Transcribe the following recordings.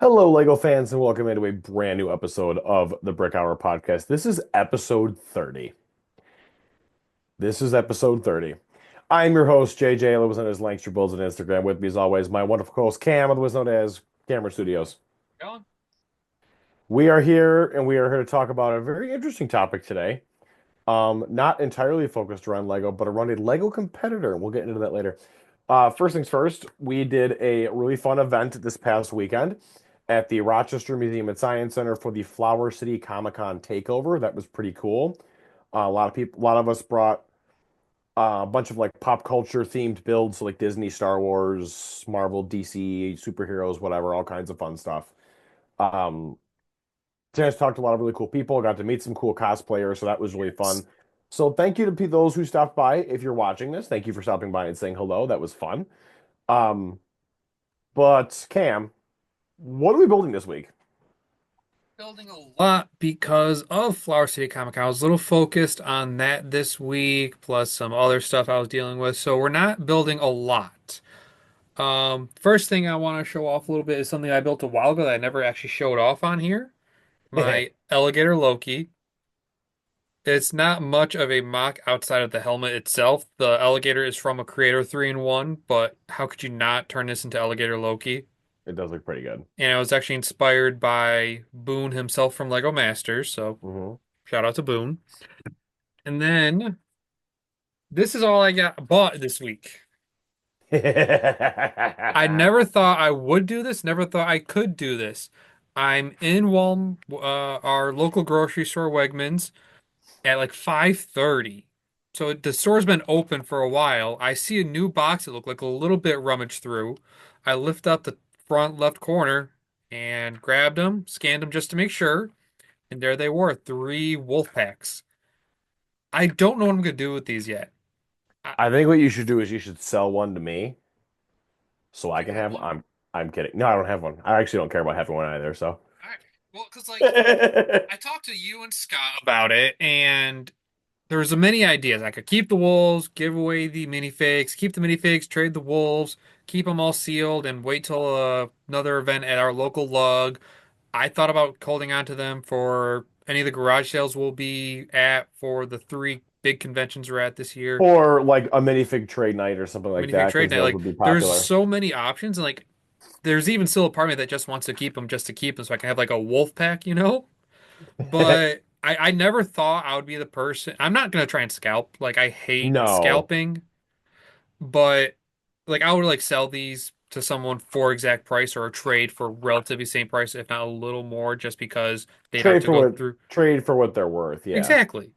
Hello, Lego fans, and welcome into a brand new episode of the Brick Hour podcast. This is episode 30. This is episode 30. I'm your host, JJ, otherwise known as Langster Builds on Instagram. With me, as always, my wonderful co-host, Cam, otherwise known as Camera Studios. Going? We are here, and we are here to talk about a very interesting topic today. Not entirely focused around Lego, but around a Lego competitor, and we'll get into that later. First things first, we did a really fun event this past weekend at the Rochester Museum and Science Center for the Flower City Comic Con takeover. That was pretty cool. A lot of people, a lot of us brought a bunch of like pop culture themed builds, so like Disney, Star Wars, Marvel, DC, superheroes, whatever, all kinds of fun stuff. Um, Chance talked to a lot of really cool people, got to meet some cool cosplayers, so that was really fun. Yes. So thank you to those who stopped by. If you're watching this, thank you for stopping by and saying hello. That was fun. Um, but Cam, what are we building this week? Building a lot because of Flower City Comic Con. I was a little focused on that this week, plus some other stuff I was dealing with. So we're not building a lot. First thing I want to show off a little bit is something I built a while ago that I never actually showed off on here. My alligator Loki. It's not much of a mock outside of the helmet itself. The alligator is from a Creator 3-in-1, but how could you not turn this into alligator Loki? It does look pretty good. And it was actually inspired by Boone himself from Lego Masters. So Hmm. shout out to Boone. And then this is all I got bought this week. I never thought I would do this, never thought I could do this. I'm in our local grocery store, Wegmans, at like 5:30. So the store's been open for a while. I see a new box that looked like a little bit rummaged through. I lift up the front left corner and grabbed them, scanned them just to make sure. And there they were, three wolf packs. I don't know what I'm gonna do with these yet. I, I think what you should do is you should sell one to me so I do you can have have. one? I'm kidding. No, I don't have one. I actually don't care about having one either. So. All right. Well, because I talked to you and Scott about it, and there was many ideas. I could keep the wolves, give away the minifigs, keep the minifigs, trade the wolves, keep them all sealed, and wait till another event at our local lug. I thought about holding on to them for any of the garage sales we'll be at for the three big conventions we're at this year. Or like a minifig trade night or something like Minifig that, trade because night. those Like, would be there's popular. so many options, and like, there's even still a part of me that just wants to keep them just to keep them, so I can have like a wolf pack, you know? But I never thought I would be the person. I'm not gonna try and scalp. Like, I hate No, scalping, but like, I would like sell these to someone for exact price or a trade for relatively same price, if not a little more, just because they'd have to go through. trade for what they're worth. Yeah. Exactly.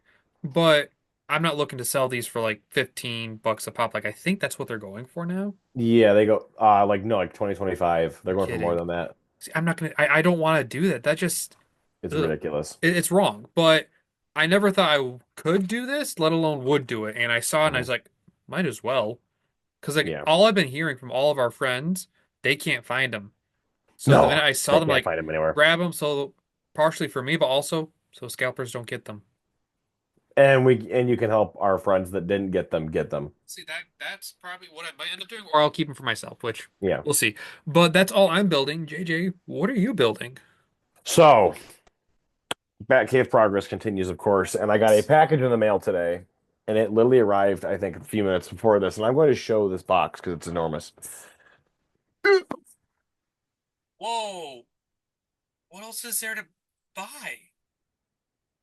But I'm not looking to sell these for like 15 bucks a pop. Like, I think that's what they're going for now. Yeah, they go like no, like 2025. They're You're going for more kidding. than that. See, I'm not gonna. I don't want to do that. That just, It's ugh. ridiculous. It's wrong. But I never thought I could do this, let alone would do it. And I saw it and I Mhm. was like, might as well. Because like Yeah. all I've been hearing from all of our friends, they can't find them. So the No, minute I saw they them, can't like, find them anywhere. grab them. So partially for me, but also so scalpers don't get them. And you can help our friends that didn't get them get them. See, that's probably what I might end up doing, or I'll keep them for myself, which Yeah. we'll see. But that's all I'm building. JJ, what are you building? So, Batcave progress continues, of course, and I got a Yes. package in the mail today, and it literally arrived, I think, a few minutes before this, and I'm going to show this box because it's enormous. Whoa, what else is there to buy?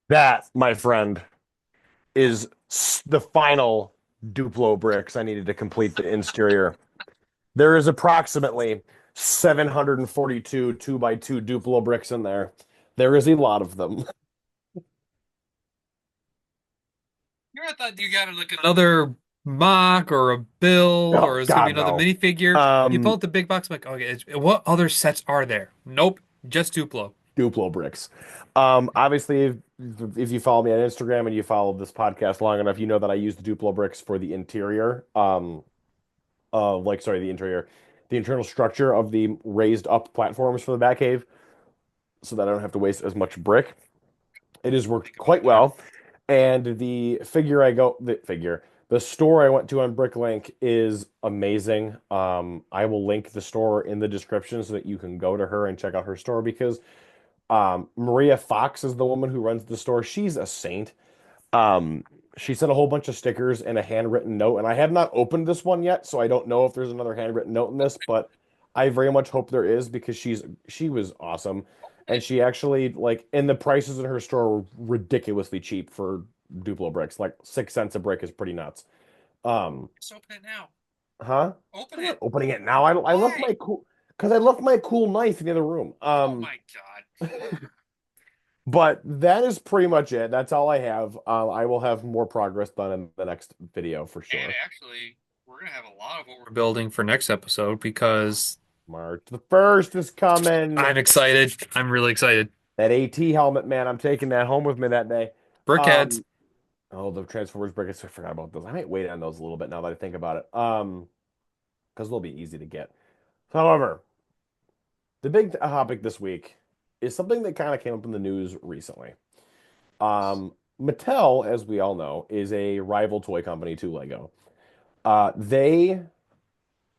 That, my friend, is the final Duplo bricks I needed to complete the exterior. There is approximately 742 2 by 2 Duplo bricks in there. There is a lot of them. I thought you got like another mock or a build, or Oh, it's gonna be God, another no. minifigure. You pull Um, out the big box, I'm like, okay, what other sets are there? Nope, just Duplo. Duplo bricks. Obviously, if you follow me on Instagram and you follow this podcast long enough, you know that I use the Duplo bricks for the interior. Sorry, the interior, the internal structure of the raised up platforms for the Batcave, so that I don't have to waste as much brick. It has worked Think about quite that. well. And the The store I went to on BrickLink is amazing. I will link the store in the description so that you can go to her and check out her store because Maria Fox is the woman who runs the store. She's a saint. Um, she sent a whole bunch of stickers and a handwritten note, and I have not opened this one yet, so I don't know if there's another handwritten note in this, but I very much hope there is because she was awesome. And she actually like and the prices in her store were ridiculously cheap for Duplo bricks. Like 6 cents a brick is pretty nuts. Um, Just open it now. huh? Open I'm not it. opening it now. I left Why? my cool because I left my cool knife in the other room. Oh my God. But that is pretty much it. That's all I have. I will have more progress done in the next video for And sure. actually, we're gonna have a lot of what we're building for next episode because March the 1st is coming. I'm excited. I'm really excited. That AT helmet, man. I'm taking that home with me that day. Brickheads. Um, oh, the Transformers brickets. I forgot about those. I might wait on those a little bit now that I think about it. Because they'll be easy to get. However, the big topic this week is something that kind of came up in the news recently. Mattel, as we all know, is a rival toy company to Lego. They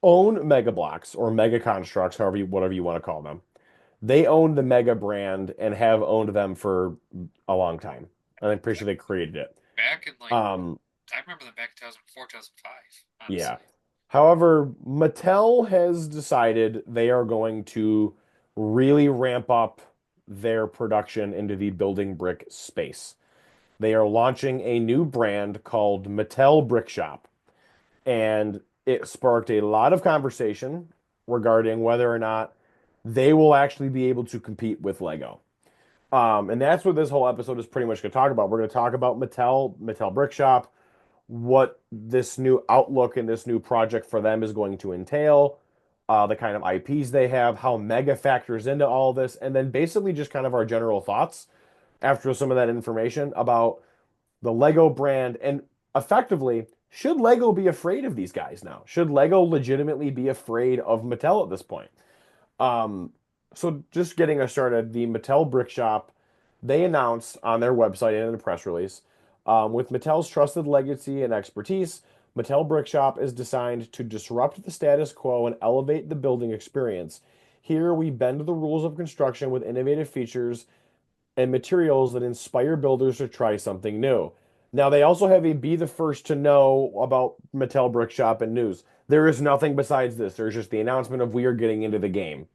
own Mega Blocks or Mega Constructs, whatever you want to call them. They own the Mega brand and have owned them for a long time. And I'm pretty sure they created it. Back in like, Um, I remember them back in 2004, 2005, yeah. honestly. However, Mattel has decided they are going to really ramp up their production into the building brick space. They are launching a new brand called Mattel Brick Shop, and it sparked a lot of conversation regarding whether or not they will actually be able to compete with Lego. And that's what this whole episode is pretty much going to talk about. We're going to talk about Mattel Brick Shop, what this new outlook and this new project for them is going to entail, the kind of IPs they have, how Mega factors into all this, and then basically just kind of our general thoughts after some of that information about the Lego brand and effectively, should Lego be afraid of these guys now? Should Lego legitimately be afraid of Mattel at this point? Um, so just getting us started, the Mattel Brick Shop, they announced on their website and in a press release, with Mattel's trusted legacy and expertise, Mattel Brick Shop is designed to disrupt the status quo and elevate the building experience. Here we bend the rules of construction with innovative features and materials that inspire builders to try something new. Now, they also have a be the first to know about Mattel Brick Shop and news. There is nothing besides this. There's just the announcement of we are getting into the game,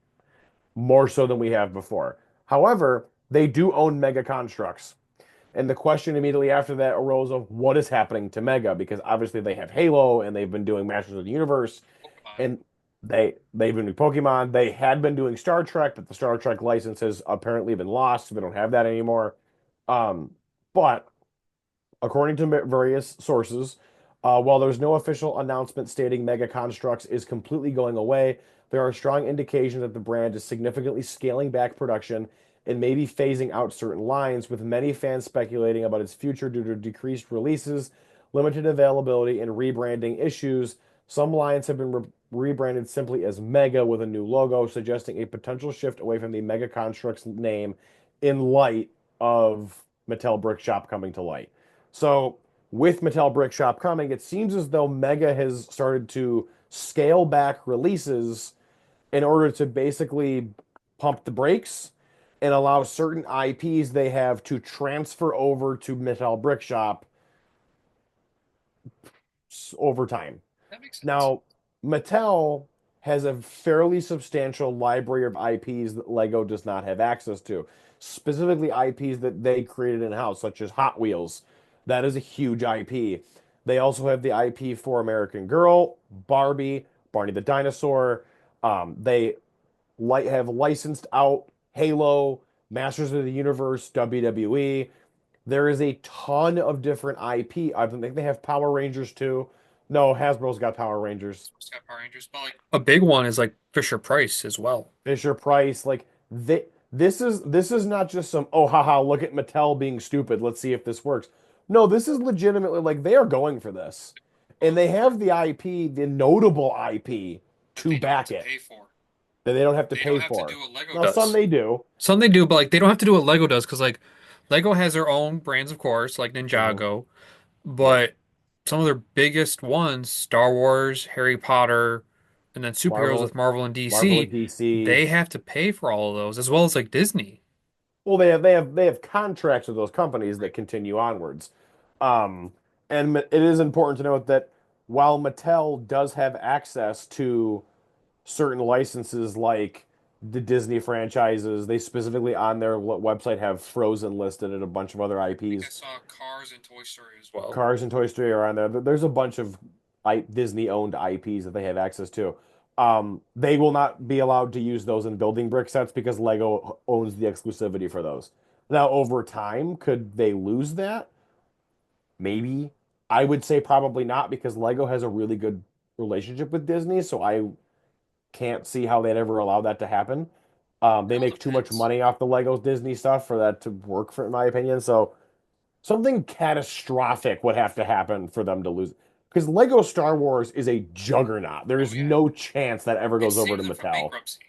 more so than we have before. However, they do own Mega Constructs. And the question immediately after that arose of what is happening to Mega, because obviously they have Halo and they've been doing Masters of the Universe, Pokemon. and they've been doing Pokemon. They had been doing Star Trek, but the Star Trek license has apparently been lost, so they don't have that anymore. But according to various sources, while there's no official announcement stating Mega Constructs is completely going away, there are strong indications that the brand is significantly scaling back production and maybe phasing out certain lines, with many fans speculating about its future due to decreased releases, limited availability, and rebranding issues. Some lines have been rebranded simply as Mega with a new logo, suggesting a potential shift away from the Mega Constructs name in light of Mattel Brick Shop coming to light. So, with Mattel Brick Shop coming, it seems as though Mega has started to scale back releases in order to basically pump the brakes and allow certain IPs they have to transfer over to Mattel Brick Shop over time. That makes sense. Now, Mattel has a fairly substantial library of IPs that Lego does not have access to, specifically IPs that they created in-house, such as Hot Wheels. That is a huge IP. They also have the IP for American Girl, Barbie, Barney the Dinosaur. They have licensed out Halo, Masters of the Universe, WWE. There is a ton of different IP. I think they have Power Rangers too. No, Hasbro's got Power Rangers. It's got Power Rangers, but like a big one is like Fisher Price as well. Fisher Price, like this is not just some oh haha, look at Mattel being stupid. Let's see if this works. No, this is legitimately like they are going for this. And Well, they have the IP, the notable IP that to they don't have back to it pay for. that they don't have to They don't pay have to for. do what Lego Now some does. they do. Some they do, but like they don't have to do what Lego does because like Lego has their own brands, of course, like Mhm. Ninjago, Yep. but some of their biggest ones, Star Wars, Harry Potter, and then superheroes with Marvel, Marvel and Marvel and DC, DC. they have to pay for all of those, as well as like Disney. Well, they have contracts with those companies Right. that continue onwards. Um, and it is important to note that while Mattel does have access to certain licenses like the Disney franchises, they specifically on their website have Frozen listed and a bunch of other I think I IPs. saw Cars and Toy Story as well. Cars and Toy Story are on there. There's a bunch of Disney owned IPs that they have access to. They will not be allowed to use those in building brick sets because Lego owns the exclusivity for those. Now, over time, could they lose that? Maybe. I would say probably not because Lego has a really good relationship with Disney, so I can't see how they'd ever allow that to happen. It They all make too much depends. money off the Lego Disney stuff for that to work, for in my opinion. So something catastrophic would have to happen for them to lose. Because Lego Star Wars is a juggernaut. There Oh is yeah. no chance that ever It goes over saved to them from Mattel. bankruptcy.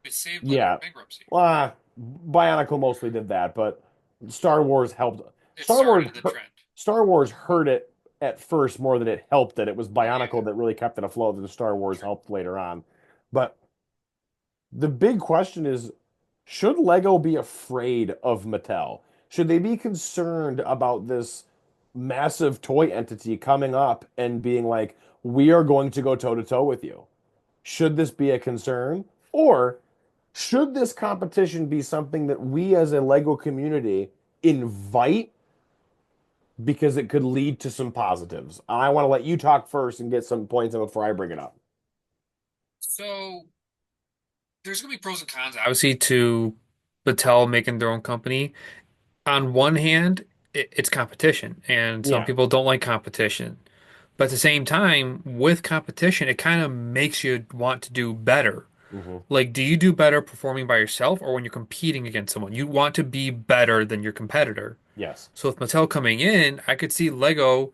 It saved Lego Yeah. from bankruptcy. Uh, Bionicle mostly did that, but Star Wars helped. It Star Wars started the trend. Star Wars hurt it at first more than it helped it. It was Oh yeah. Bionicle that really kept it afloat, and the Star Wars True. helped later on. But the big question is, should Lego be afraid of Mattel? Should they be concerned about this massive toy entity coming up and being like, we are going to go toe to toe with you? Should this be a concern? Or should this competition be something that we as a Lego community invite because it could lead to some positives? I want to let you talk first and get some points in before I bring it up. So there's gonna be pros and cons, obviously, to Mattel making their own company. On one hand, it's competition, and some Yeah. people don't like competition. But at the same time, with competition, it kind of makes you want to do better. Hmm. Like, do you do better performing by yourself or when you're competing against someone? You want to be better than your competitor. Yes. So with Mattel coming in, I could see Lego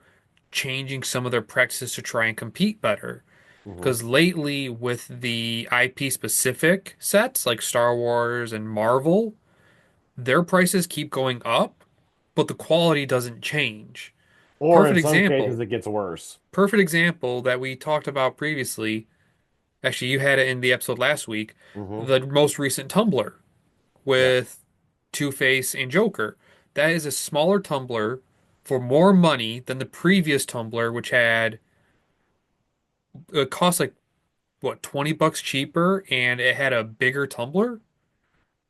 changing some of their practices to try and compete better. Hmm. Because lately, with the IP specific sets like Star Wars and Marvel, their prices keep going up, but the quality doesn't change. Or Perfect in some cases, example, it gets worse. perfect example that we talked about previously. Actually, you had it in the episode last week. Hmm. The most recent Tumbler Yes. with Two-Face and Joker. That is a smaller tumbler for more money than the previous tumbler, which had it cost like what, $20 cheaper, and it had a bigger tumbler.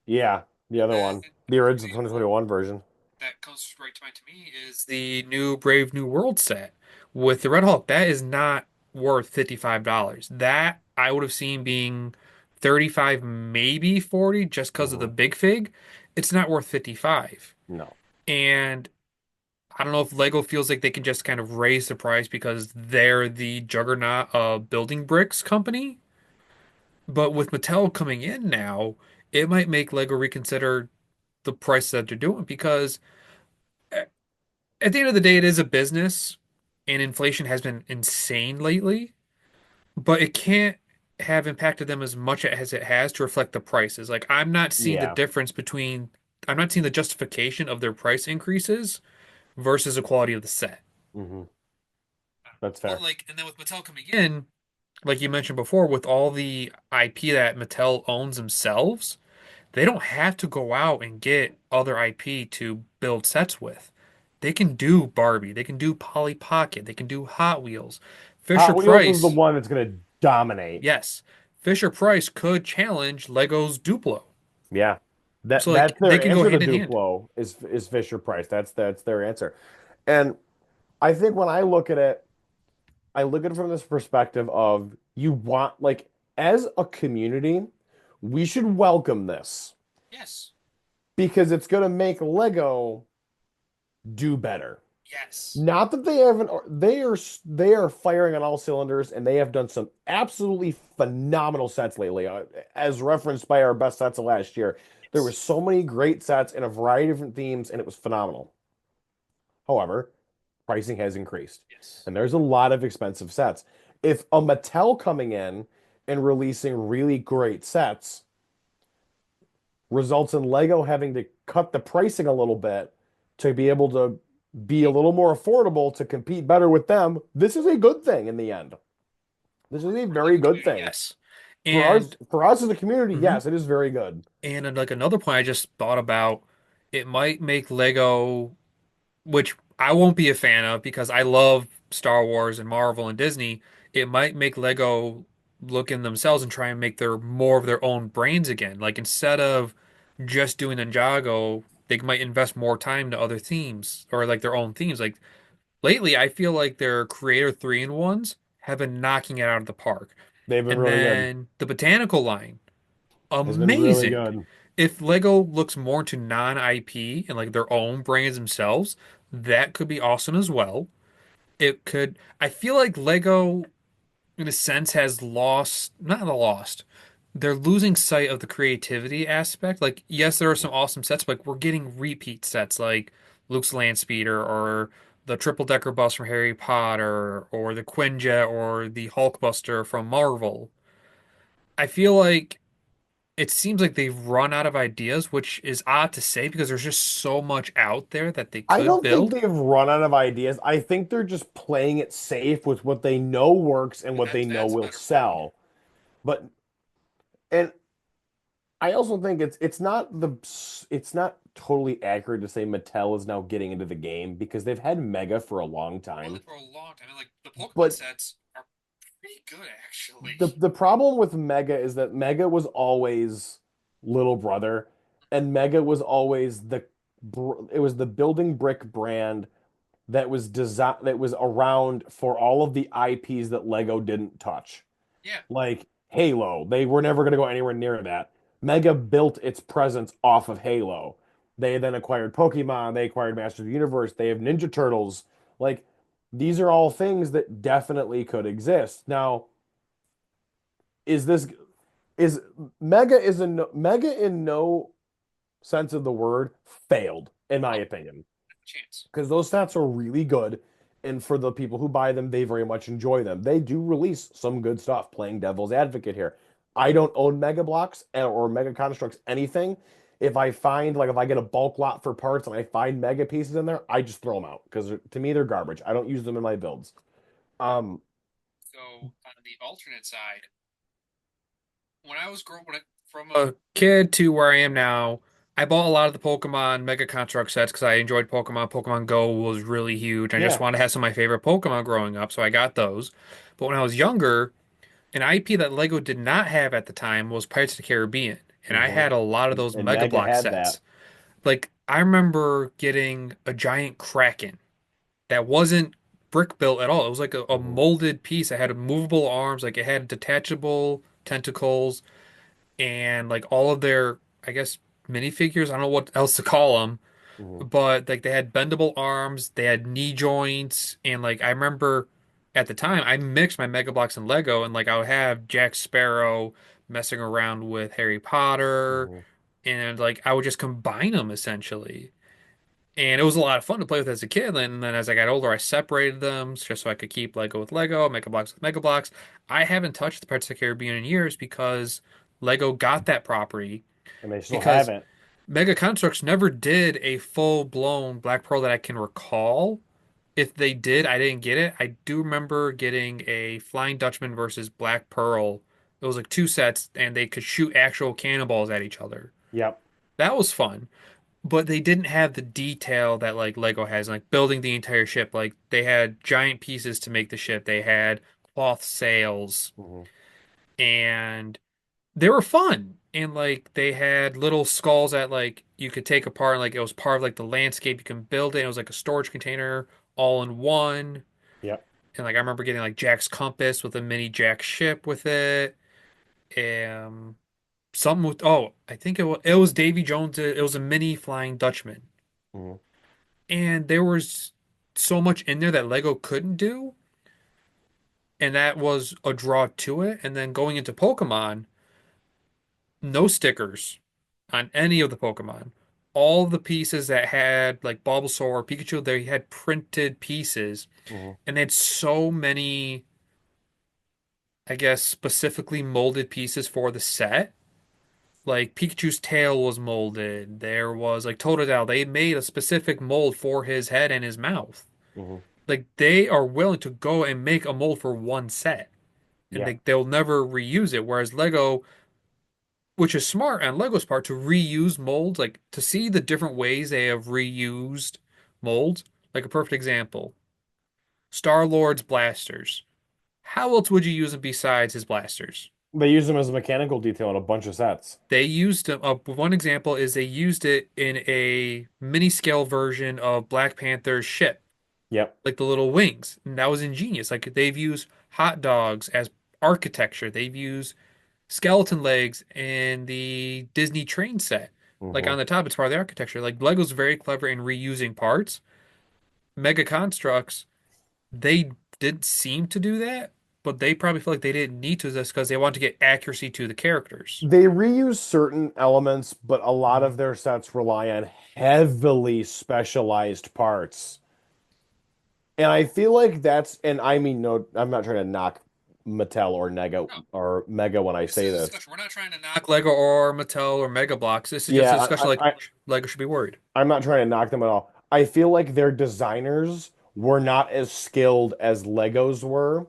Yeah. The other And one, the another original example 2021 version. that comes right to mind to me is the new Brave New World set with the Red Hulk. That is not worth $55. That I would have seen being 35, maybe 40, just because of the Hmm. big fig. It's not worth 55. No. And I don't know if Lego feels like they can just kind of raise the price because they're the juggernaut of building bricks company. But with Mattel coming in now, it might make Lego reconsider the price that they're doing because at the end of the day, it is a business, and inflation has been insane lately, but it can't have impacted them as much as it has to reflect the prices. Like, I'm not seeing the Yeah. difference between, I'm not seeing the justification of their price increases versus the quality of the set. Hmm. That's But fair. like, and then with Mattel coming in, like you mentioned before, with all the IP that Mattel owns themselves, they don't have to go out and get other IP to build sets with. They can do Barbie, they can do Polly Pocket, they can do Hot Wheels. Fisher Hot Wheels is the Price, one that's going to dominate. yes, Fisher Price could challenge Lego's Duplo. Yeah. So like That's they their can go answer to hand in hand. Duplo is Fisher Price. That's their answer. And I think when I look at it from this perspective of you want like as a community, we should welcome this Yes. because it's going to make Lego do better. Yes. Not that they haven't, they are firing on all cylinders, and they have done some absolutely phenomenal sets lately. As referenced by our best sets of last year, there were Yes. so many great sets in a variety of different themes, and it was phenomenal. However, pricing has increased, Yes. and there's a lot of expensive sets. If a Mattel coming in and releasing really great sets results in Lego having to cut the pricing a little bit to be able to be a little more affordable to compete better with them, this is a good thing in the end. This is a For like very a good community, thing. yes. For us, And for us as a community, mhm. yes, it is very good. And like another point I just thought about, it might make Lego, which I won't be a fan of because I love Star Wars and Marvel and Disney. It might make Lego look in themselves and try and make their more of their own brains again. Like instead of just doing Ninjago, they might invest more time to other themes or like their own themes. Like lately, I feel like their Creator 3-in-1s have been knocking it out of the park. They've been And really good. then the botanical line, Has been really amazing. good. If Lego looks more into non-IP and like their own brands themselves, that could be awesome as well. It could, I feel like Lego, in a sense, has lost, not lost, they're losing sight of the creativity aspect. Like, yes, there are some awesome sets, but like, we're getting repeat sets like Luke's Land Speeder or the triple decker bus from Harry Potter or the Quinjet or the Hulkbuster from Marvel. I feel like it seems like they've run out of ideas, which is odd to say because there's just so much out there that they I could don't think build. they've run out of ideas. I think they're just playing it safe with what they know works and And what they know that's a will better word. sell. But and I also think it's not totally accurate to say Mattel is now getting into the game because they've had Mega for a long Well, time. for a long time, and like the Pokemon But sets are pretty good actually. the problem with Mega is that Mega was always little brother, and Mega was always it was the building brick brand that was around for all of the IPs that Lego didn't touch. Yeah, Like Halo, they were never going to go anywhere near that. Mega built its presence off of Halo. They then acquired Pokemon, they acquired Masters of the Universe, they have Ninja Turtles. Like these are all things that definitely could exist. Now, is this is Mega in no sense of the word failed, in my no, opinion, not a chance. because those stats are really good. And for the people who buy them, they very much enjoy them. They do release some good stuff, playing devil's advocate here. I don't own Mega Blocks or Mega Constructs, anything. If I get a bulk lot for parts and I find Mega pieces in there, I just throw them out because to me, they're garbage. I don't use them in my builds. Um, So on the alternate side, when I was growing from a kid to where I am now, I bought a lot of the Pokemon Mega Construct sets because I enjoyed Pokemon. Pokemon Go was really huge. I just yeah. wanted to have some of my favorite Pokemon growing up, so I got those. But when I was younger, an IP that Lego did not have at the time was Pirates of the Caribbean, and I hmm had a lot of those And Mega Mega Block had that. sets. Like I remember getting a giant Kraken that wasn't brick built at all. It was like a hmm molded piece. It had movable arms, like it had detachable tentacles, and like all of their, I guess, minifigures. I don't know what else to call them, hmm but like they had bendable arms, they had knee joints, and like I remember at the time I mixed my Mega Bloks and Lego, and like I would have Jack Sparrow messing around with Harry Potter, hmm and like I would just combine them essentially. And it was a lot of fun to play with as a kid. And then as I got older, I separated them just so I could keep Lego with Lego, Mega Bloks with Mega Bloks. I haven't touched the Pirates of the Caribbean in years because Lego got that property And they still because haven't. Mega Constructs never did a full-blown Black Pearl that I can recall. If they did, I didn't get it. I do remember getting a Flying Dutchman versus Black Pearl. It was like two sets, and they could shoot actual cannonballs at each other. Yep. That was fun, but they didn't have the detail that like Lego has, like building the entire ship. Like they had giant pieces to make the ship. They had cloth sails, hmm and they were fun. And like they had little skulls that like you could take apart. Like it was part of like the landscape. You can build it. It was like a storage container all in one. Yep. And like I remember getting like Jack's compass with a mini Jack ship with it. Um, something with I think it was Davy Jones. It was a mini Flying Dutchman. hmm And there was so much in there that Lego couldn't do, and that was a draw to it. And then going into Pokemon, no stickers on any of the Pokemon. All the pieces that had like Bulbasaur or Pikachu, they had printed pieces, hmm and they had so many, I guess, specifically molded pieces for the set Like Pikachu's tail was molded. There was like Totodile. They made a specific mold for his head and his mouth. Hmm. Like they are willing to go and make a mold for one set, and Yeah. they'll never reuse it. Whereas Lego, which is smart on Lego's part to reuse molds, like to see the different ways they have reused molds. Like a perfect example, Star-Lord's blasters. How else would you use them besides his blasters? They use them as a mechanical detail in a bunch of sets. They used one example is they used it in a mini scale version of Black Panther's ship, Yep. like the little wings. And that was ingenious. Like they've used hot dogs as architecture. They've used skeleton legs in the Disney train set. Like Hmm. on the top, it's part of the architecture. Like Lego's very clever in reusing parts. Mega Constructs, they did seem to do that, but they probably feel like they didn't need to this because they want to get accuracy to the characters. They reuse certain elements, but a lot Mhm. of their sets rely on heavily specialized parts. And I feel like that's, and I mean, no, I'm not trying to knock Mattel or Nega No, or Mega when I this say is a this. discussion. We're not trying to knock Lego or Mattel or Mega Bloks. This is just a Yeah, discussion like Lego should be worried. I'm not trying to knock them at all. I feel like their designers were not as skilled as Legos were.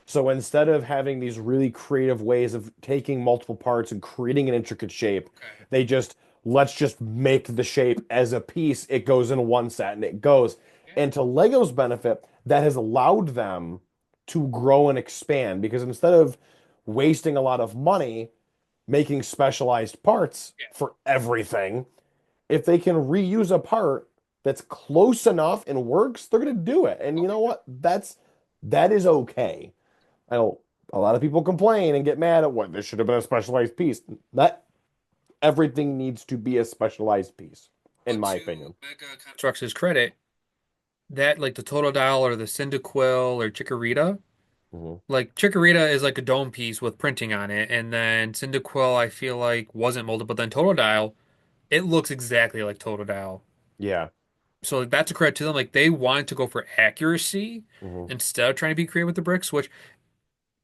So instead of having these really creative ways of taking multiple parts and creating an intricate shape, Okay. they just let's just make the shape as a piece. It goes in one set and it goes. Yeah. And to Lego's benefit, that has allowed them to grow and expand because instead of wasting a lot of money making specialized parts Yeah. for everything, if they can reuse a part that's close enough and works, they're going to do it. And you Okay. know what? That is okay. I know a lot of people complain and get mad at what this should have been a specialized piece. That everything needs to be a specialized piece, in But my to opinion. Mega Constructs' credit, that like the Totodile or the Cyndaquil or Chikorita, Hmm. like Chikorita is like a dome piece with printing on it, and then Cyndaquil I feel like wasn't molded, but then Totodile, it looks exactly like Totodile. Yeah. So like, that's a credit to them. Like they wanted to go for accuracy Hmm. instead of trying to be creative with the bricks, which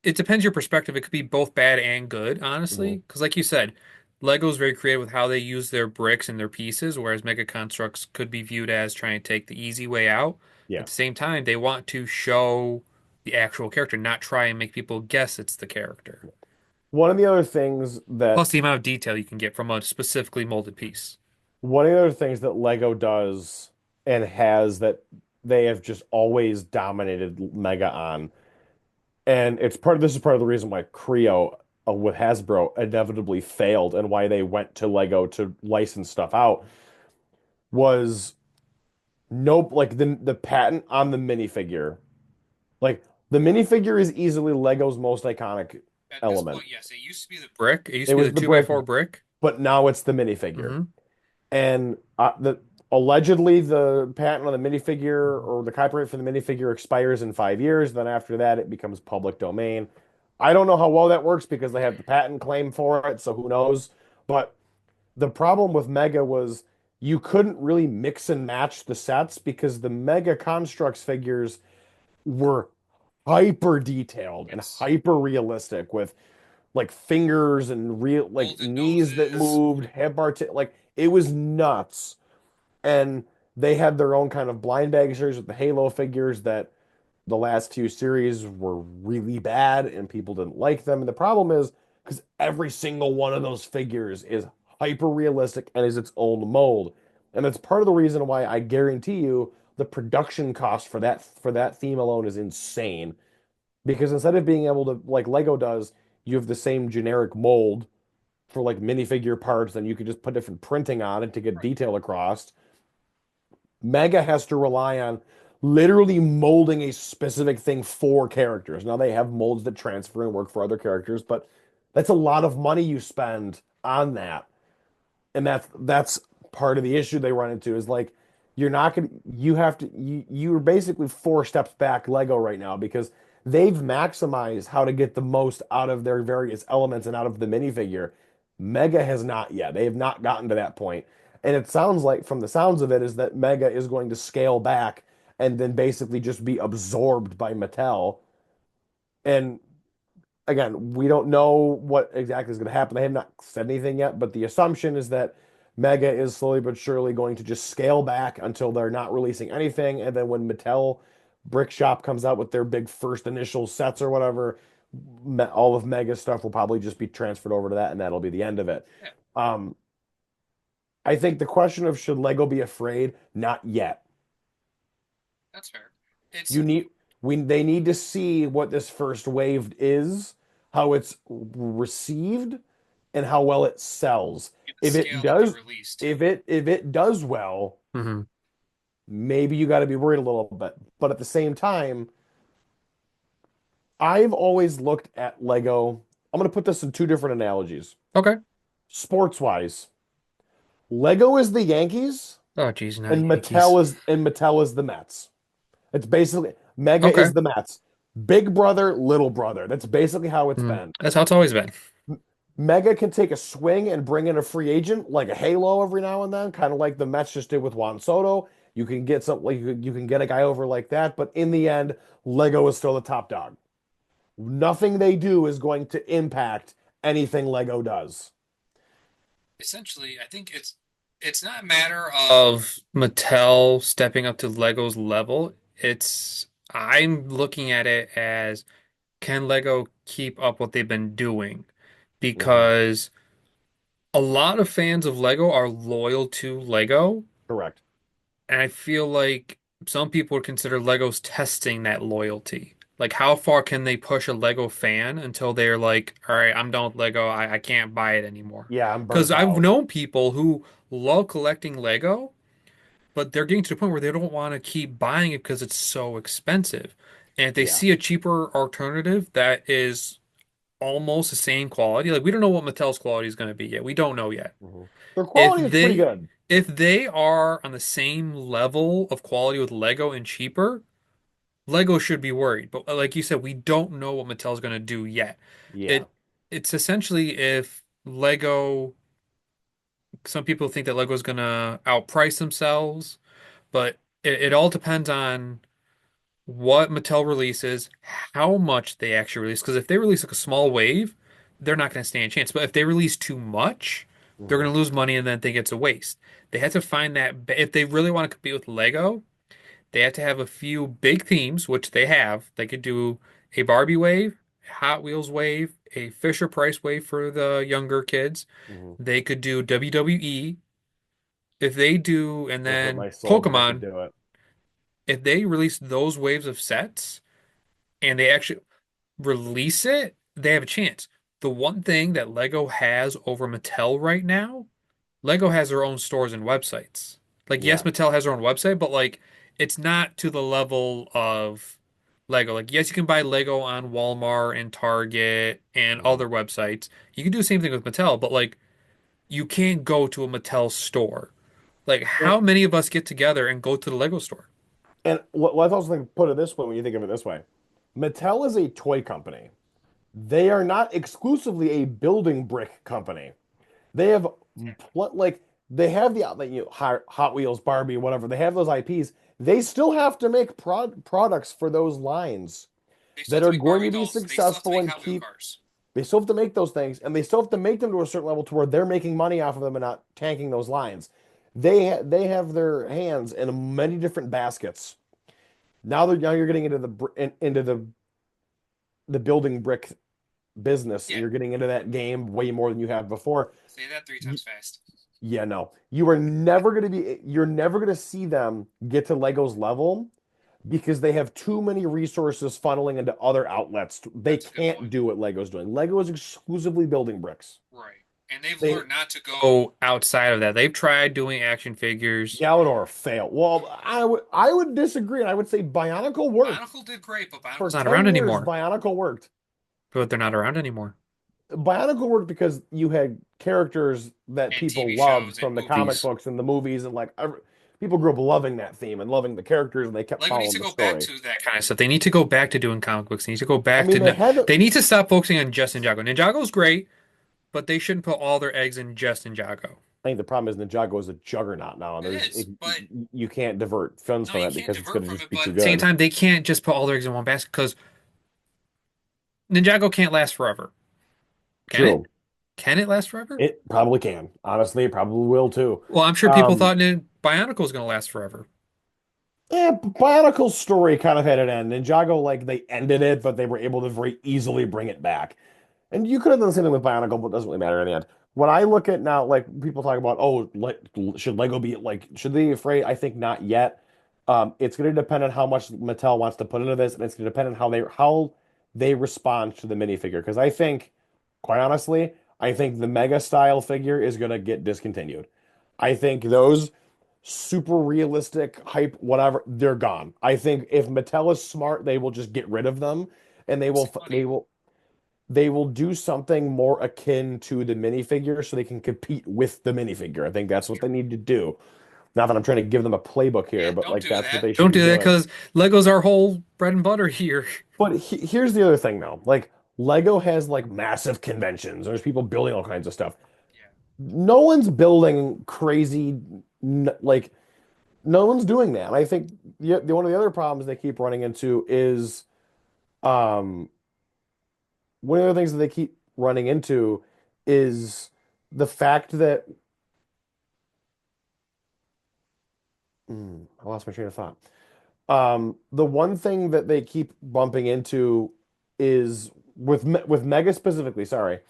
it depends your perspective. It could be both bad and good, Hmm. honestly. Because like you said, Lego's very creative with how they use their bricks and their pieces, whereas Mega Constructs could be viewed as trying to take the easy way out. Yeah. At the same time, they want to show the actual character, not try and make people guess it's the character. One of the other things that Plus the amount of detail you can get from a specifically molded piece. one of the other things that Lego does and has that they have just always dominated Mega on, and this is part of the reason why Creo with Hasbro inevitably failed and why they went to Lego to license stuff out was nope, like the patent on the minifigure. Like the minifigure is easily Lego's most iconic At this element. point, yes, it used to be the brick. It used It to be was the the two by brick, four brick. but now it's the minifigure. Hmm. And the allegedly the patent on the minifigure or the copyright for the minifigure expires in 5 years. Then after that, it becomes public domain. I don't know how well that works because they have the patent claim for it, so who knows? But the problem with Mega was you couldn't really mix and match the sets because the Mega Constructs figures were hyper detailed and Yes. hyper realistic with like fingers and real like Molded knees that noses. moved, hip art like it was nuts. And they had their own kind of blind bag series with the Halo figures that the last two series were really bad and people didn't like them. And the problem is because every single one of those figures is hyper realistic and is its own mold. And that's part of the reason why I guarantee you the production cost for that theme alone is insane. Because instead of being able to like Lego does, you have the same generic mold for like minifigure parts, then you could just put different printing on it to get Right. detail across. Mega has to rely on literally molding a specific thing for characters. Now they have molds that transfer and work for other characters, but that's a lot of money you spend on that. And that's part of the issue they run into is like you're not gonna you have to you're basically four steps back Lego right now because they've maximized how to get the most out of their various elements and out of the minifigure. Mega has not yet. They have not gotten to that point. And it sounds like from the sounds of it is that Mega is going to scale back and then basically just be absorbed by Mattel. And again, we don't know what exactly is going to happen. They have not said anything yet, but the assumption is that Mega is slowly but surely going to just scale back until they're not releasing anything. And then when Mattel Brick Shop comes out with their big first initial sets or whatever, all of Mega stuff will probably just be transferred over to that, and that'll be the end of it. Yeah, Um, I think the question of should Lego be afraid? Not yet. that's fair. It's You need they need to see what this first wave is, how it's received, and how well it sells. the If it scale of the does, release too. if it does well, Hmm. maybe you got to be worried a little bit. But at the same time, I've always looked at Lego. I'm going to put this in two different analogies. Okay. Sports wise, Lego is the Yankees Oh, geez, not Yankees. And Mattel is the Mets. It's basically Mega Okay. is the Mets. Big brother, little brother. That's basically how it's Mm. been. That's how it's always been. Mega can take a swing and bring in a free agent like a Halo every now and then, kind of like the Mets just did with Juan Soto. You can get some like you can get a guy over like that, but in the end, Lego is still the top dog. Nothing they do is going to impact anything Lego does. Essentially, I think it's not a matter of Mattel stepping up to Lego's level. It's I'm looking at it as can Lego keep up what they've been doing? Mhm. Because a lot of fans of Lego are loyal to Lego, Correct. and I feel like some people would consider Legos testing that loyalty. Like, how far can they push a Lego fan until they're like, all right, I'm done with Lego. I can't buy it anymore. Yeah, I'm Because burnt I've out. known people who love collecting Lego, but they're getting to the point where they don't want to keep buying it because it's so expensive. And if they Yeah. see a cheaper alternative that is almost the same quality, like we don't know what Mattel's quality is going to be yet. We don't know yet. Mhm. Their If quality is pretty they good. if they are on the same level of quality with Lego and cheaper, Lego should be worried. But like you said, we don't know what Mattel's going to do yet. Yeah. It it's essentially if Lego, some people think that Lego's going to outprice themselves, but it all depends on what Mattel releases, how much they actually release. Because if they release like a small wave, they're not going to stand a chance. But if they release too much, they're Mhm. going to lose money and then think it's a waste. They have to find that if they really want to compete with Lego, they have to have a few big themes, which they have. They could do a Barbie wave, a Hot Wheels wave, a Fisher Price wave for the younger kids. Mhm. They could do WWE. If they do, and Would hurt then my soul, but they could Pokemon, do it. if they release those waves of sets and they actually release it, they have a chance. The one thing that Lego has over Mattel right now, Lego has their own stores and websites. Like, yes, Yeah. Mattel has their own website, but like it's not to the level of Lego. Like, yes, you can buy Lego on Walmart and Target and Mhm. other websites. You can do the same thing with Mattel, but like you can't go to a Mattel store. Like, And, how many of us get together and go to the Lego store? let's also put it this way when you think of it this way. Mattel is a toy company. They are not exclusively a building brick company. They have like they have the outlet, Hot Wheels, Barbie, whatever. They have those IPs. They still have to make products for those lines They still that have to are make going Barbie to be dolls. They still have to successful make and Hot Wheel keep. cars. They still have to make those things, and they still have to make them to a certain level to where they're making money off of them and not tanking those lines. They have their hands in many different baskets. Now you're getting into into the building brick business, and Yeah, you're getting into that game way more than you have before. say that three Y- times fast. Yeah, no. You're never going to see them get to Lego's level because they have too many resources funneling into other outlets. They That's a good can't point. do what Lego's doing. Lego is exclusively building bricks. Right. And they've They learned not to go outside of that. They've tried doing action figures. Galador failed. Well, I would disagree, and I would say Bionicle worked. Bionicle did great, but For Bionicle's not around 10 years, anymore. Bionicle worked. But they're not around anymore. Bionicle worked because you had characters that And people TV loved shows from and the comic movies. books and the movies, and like people grew up loving that theme and loving the characters, and they kept Lego needs following to the go back story. to that kind of stuff. They need to go back to doing comic books. They need to go I back mean, to they no, had. they need to stop focusing on just Ninjago. Ninjago's great, but they shouldn't put all their eggs in just Ninjago. I think the problem is Ninjago is a juggernaut now, and It is, but you can't divert funds no, from you that can't because it's divert going to from just it. be But too at the same good. time, they can't just put all their eggs in one basket because Ninjago can't last forever. Can it? True. Can it last forever? It probably can. Honestly, it probably will too. Well, I'm sure people Um, thought Bionicle was going to last forever. Bionicle's story kind of had an end. Ninjago, like they ended it, but they were able to very easily bring it back. And you could have done the same thing with Bionicle, but it doesn't really matter in the end. When I look at now, like people talk about, oh, should Lego be like, should they be afraid? I think not yet. It's going to depend on how much Mattel wants to put into this, and it's going to depend on how they respond to the minifigure. Because I think, quite honestly, I think the Mega style figure is going to get discontinued. I think those super realistic hype, whatever, they're gone. I think if Mattel is smart, they will just get rid of them, and they will Save they money. will they will do something more akin to the minifigure so they can compete with the minifigure. I think that's what they Sure. need to do. Not that I'm trying to give them a playbook here, Yeah, but don't like do that's what that. they should Don't be do that doing. because Lego's our whole bread and butter here. But here's the other thing though. Like Lego has like massive conventions. There's people building all kinds of stuff. Yeah. No one's building crazy like no one's doing that. And I think one of the other problems they keep running into is um one of the things that they keep running into is the fact that I lost my train of thought. The one thing that they keep bumping into is with Mega specifically, sorry.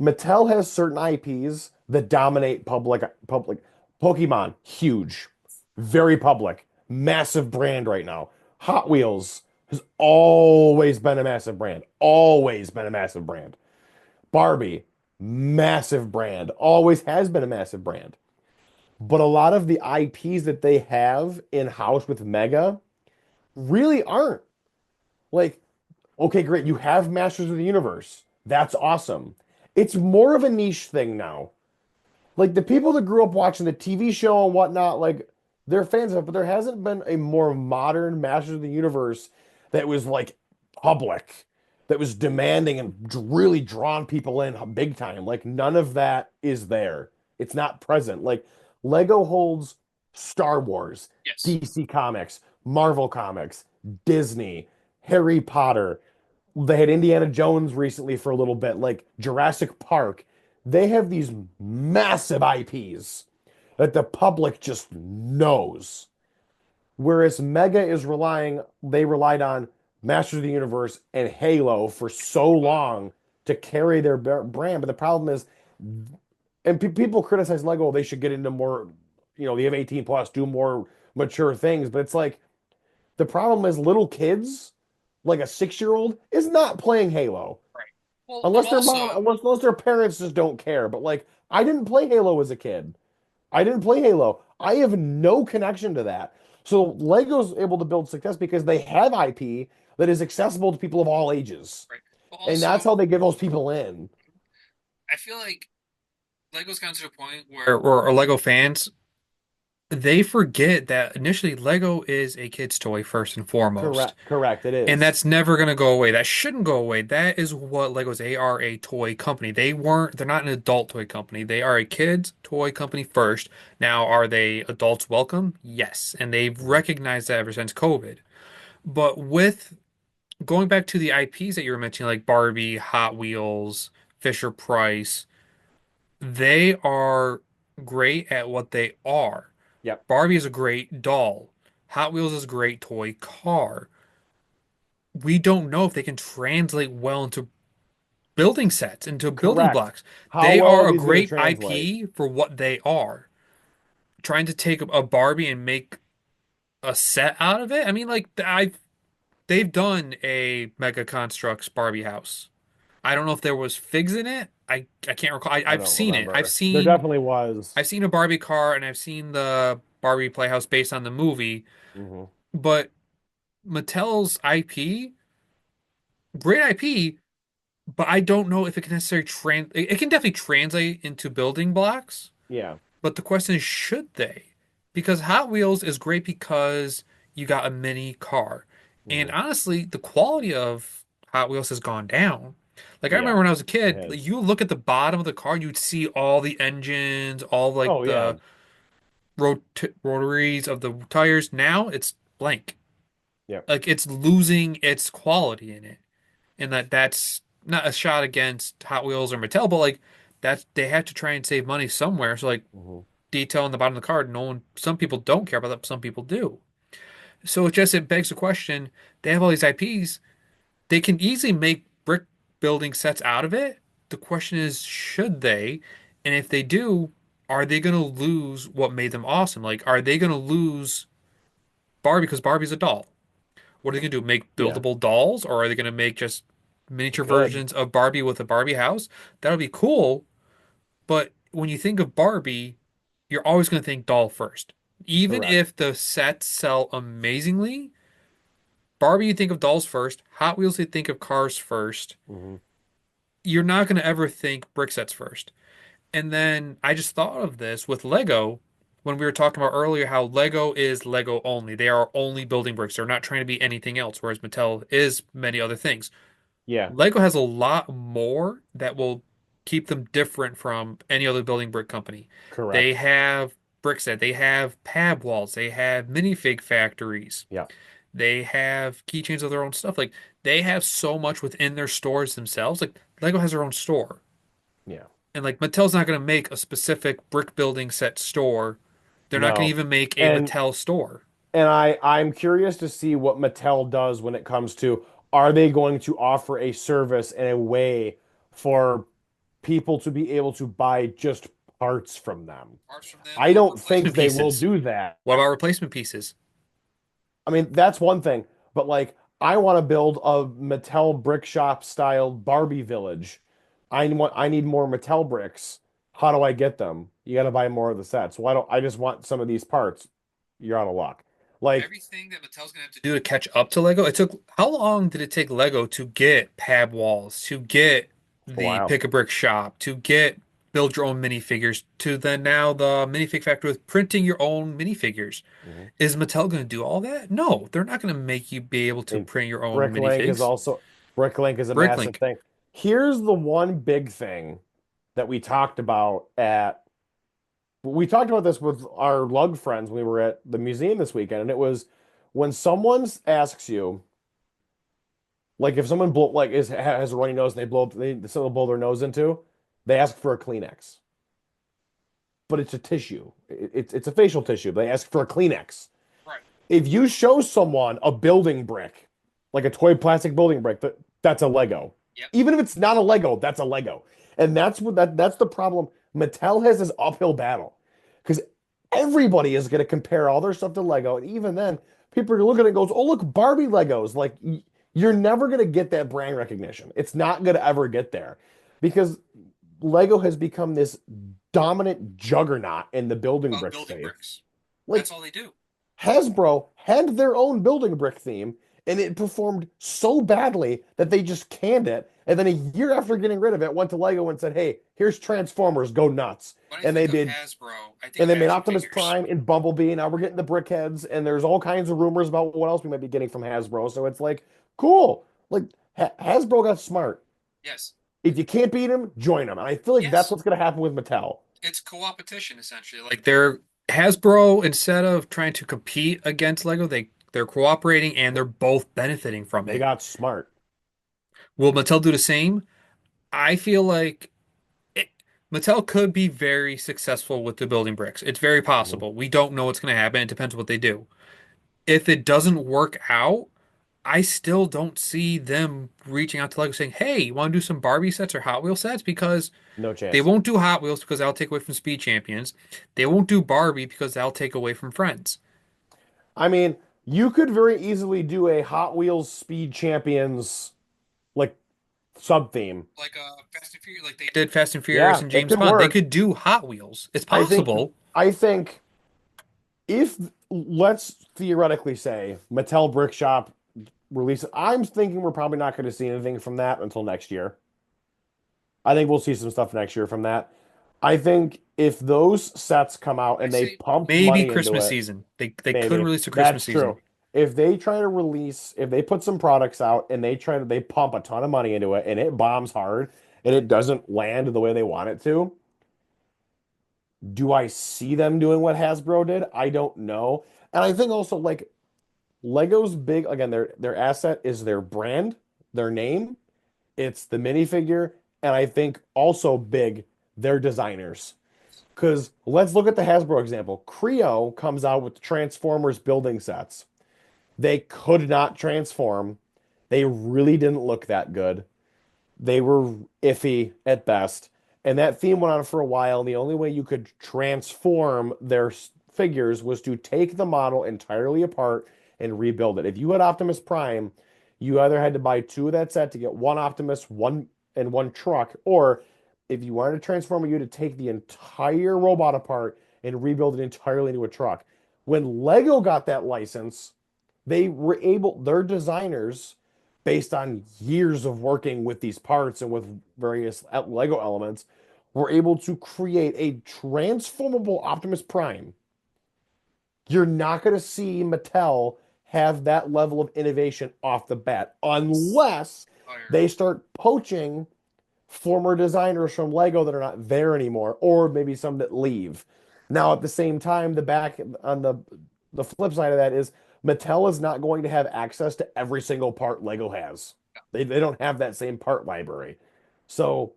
Mattel has certain IPs that dominate public. Pokemon, huge, very public, massive brand right now. Hot Wheels has always been a massive brand, always been a massive brand. Barbie, massive brand, always has been a massive brand. But a lot of the IPs that they have in-house with Mega really aren't. Like, okay, great, you have Masters of the Universe. That's awesome. It's more of a niche thing now. Like the people that grew up watching the TV show and whatnot, like they're fans of it, but there hasn't been a more modern Masters of the Universe that was like public, that was demanding and really drawn people in big time. Like none of that is there. It's not present. Like Lego holds Star Wars, Yes. DC Comics, Marvel Comics, Disney, Harry Potter. They had Indiana Jones recently for a little bit, like Jurassic Park. They have these massive IPs that the public just knows. Whereas Mega is they relied on Masters of the Universe and Halo for so long to carry their brand. But the problem is, and people criticize Lego, they should get into more, they have 18 plus, do more mature things. But it's like, the problem is little kids, like a 6-year-old, is not playing Halo. Right. Well, they're Unless their also mom, unless their parents just don't care. But like, I didn't play Halo as a kid. I didn't play Halo. I have no connection to that. So Lego's able to build success because they have IP that is accessible to people of all ages. right. But And also, that's how they get those people in. I feel like Lego's gotten to the point where Lego fans they forget that initially Lego is a kid's toy first and foremost. Correct. Correct. It And is. that's never going to go away. That shouldn't go away. That is what Legos, they are a toy company. They're not an adult toy company. They are a kids toy company first. Now, are they adults welcome? Yes. And they've Mhm. recognized that ever since COVID. But with going back to the IPs that you were mentioning, like Barbie, Hot Wheels, Fisher Price, they are great at what they are. Yep. Barbie is a great doll. Hot Wheels is a great toy car. We don't know if they can translate well into building sets, into building Correct. blocks. How They well are are a these going to great translate? IP for what they are. Trying to take a Barbie and make a set out of it. I mean, like they've done a Mega Constructs Barbie house. I don't know if there was figs in it. I can't recall. I I've don't seen it. remember. There definitely was. I've seen a Barbie car and I've seen the Barbie Playhouse based on the movie. Hmm. But Mattel's IP, great IP, but I don't know if it can necessarily it can definitely translate into building blocks, Yeah. but the question is, should they? Because Hot Wheels is great because you got a mini car. And Hmm. honestly, the quality of Hot Wheels has gone down. Like I Yeah. remember when I was a It kid, like, has. you look at the bottom of the car, you'd see all the engines, all like Oh yeah. the rotaries of the tires. Now it's blank. Yep. Like it's losing its quality in it. and that's not a shot against Hot Wheels or Mattel, but like that's they have to try and save money somewhere. So like Hmm. detail on the bottom of the card, no one, some people don't care about that, but some people do. So it begs the question, they have all these IPs, they can easily make brick building sets out of it. The question is, should they? And if they do, are they going to lose what made them awesome? Like, are they going to lose Barbie because Barbie's a doll? What are they going to do? Make Yeah, buildable dolls, or are they going to make just they miniature could. versions of Barbie with a Barbie house? That'll be cool. But when you think of Barbie, you're always going to think doll first. Even Correct. if the sets sell amazingly, Barbie, you think of dolls first. Hot Wheels, you think of cars first. Hmm. You're not going to ever think brick sets first. And then I just thought of this with Lego when we were talking about earlier how Lego is Lego only. They are only building bricks. They're not trying to be anything else, whereas Mattel is many other things. Yeah, Lego has a lot more that will keep them different from any other building brick company. They correct. have brick set, they have pad walls, they have minifig factories. Yeah, They have keychains of their own stuff. Like they have so much within their stores themselves. Like Lego has their own store. yeah. And like Mattel's not going to make a specific brick building set store. They're not going to No. even make a And Mattel store. I'm curious to see what Mattel does when it comes to, are they going to offer a service and a way for people to be able to buy just parts from them? Parts from them I or don't think replacement they will pieces. do that. What about replacement pieces? I mean, that's one thing, but like, I want to build a Mattel Brick Shop style Barbie village. I need more Mattel bricks. How do I get them? You got to buy more of the sets. Why don't I just want some of these parts? You're out of luck. Like, Everything that Mattel's gonna have to do to catch up to Lego. It took how long did it take Lego to get pad walls, to get a the while. pick a brick shop, to get build your own minifigures, to then now the minifig factory with printing your own minifigures? Mhm. Is Mattel gonna do all that? No, they're not gonna make you be able I to mean, print your own BrickLink is minifigs. also BrickLink is a massive BrickLink. thing. Here's the one big thing that we talked about this with our lug friends when we were at the museum this weekend, and it was when someone asks you, like if someone has a runny nose and someone blow their nose into, they ask for a Kleenex, but it's a tissue. It's a facial tissue. But they ask for a Kleenex. Right. If you show someone a building brick, like a toy plastic building brick, that's a Lego. Yep. Even if it's not a Lego, that's a Lego. And that's the problem. Mattel has this uphill battle because everybody is going to compare all their stuff to Lego. And even then, people are looking at it and goes, oh, look, Barbie Legos. Like you're never going to get that brand recognition. It's not going to ever get there because Lego has become this dominant juggernaut in the building About brick building space. bricks. Like That's all they do. Hasbro had their own building brick theme, and it performed so badly that they just canned it. And then a year after getting rid of it, went to Lego and said, "Hey, here's Transformers, go nuts!" When I And they think of did, Hasbro, I think and of they made action Optimus figures. Prime and Bumblebee. Now we're getting the Brickheads, and there's all kinds of rumors about what else we might be getting from Hasbro. So it's like, cool. Like Hasbro got smart. Yes. If you can't beat them, join them. And I feel like that's Yes. what's going to happen with Mattel. It's co-opetition essentially. Like they're Hasbro, instead of trying to compete against Lego, they're cooperating and they're both benefiting from They it. got smart. Will Mattel do the same? I feel like it, Mattel could be very successful with the building bricks. It's very Mhm. possible. We don't know what's going to happen. It depends what they do. If it doesn't work out, I still don't see them reaching out to Lego saying, "Hey, you want to do some Barbie sets or Hot Wheel sets?" Because No they chance. won't do Hot Wheels because that'll take away from Speed Champions. They won't do Barbie because that'll take away from Friends. I mean, you could very easily do a Hot Wheels Speed Champions like sub theme. Like Fast and Furious, like they did Fast and Furious Yeah, and it James could Bond. They work. could do Hot Wheels. It's I think possible. I think if let's theoretically say Mattel Brick Shop releases, I'm thinking we're probably not going to see anything from that until next year. I think we'll see some stuff next year from that. I think if those sets come out I and they say pumped maybe money into Christmas it, season. They could maybe release a Christmas that's season. true. If they put some products out and they pump a ton of money into it and it bombs hard and it doesn't land the way they want it to, do I see them doing what Hasbro did? I don't know. And I think also Lego's big again, their asset is their brand, their name. It's the minifigure, and I think also big, their designers. Because let's look at the Hasbro example. Creo comes out with Transformers building sets. They could not transform. They really didn't look that good. They were iffy at best. And that theme went on for a while. And the only way you could transform their figures was to take the model entirely apart and rebuild it. If you had Optimus Prime, you either had to buy two of that set to get one Optimus, one and one truck, or if you wanted to transform it, you had to take the entire robot apart and rebuild it entirely into a truck. When Lego got that license, their designers, based on years of working with these parts and with various Lego elements, were able to create a transformable Optimus Prime. You're not going to see Mattel have that level of innovation off the bat unless Fire. they start poaching former designers from Lego that are not there anymore, or maybe some that leave. Now, at the same time, the back on the flip side of that is Mattel is not going to have access to every single part Lego has. They don't have that same part library. So,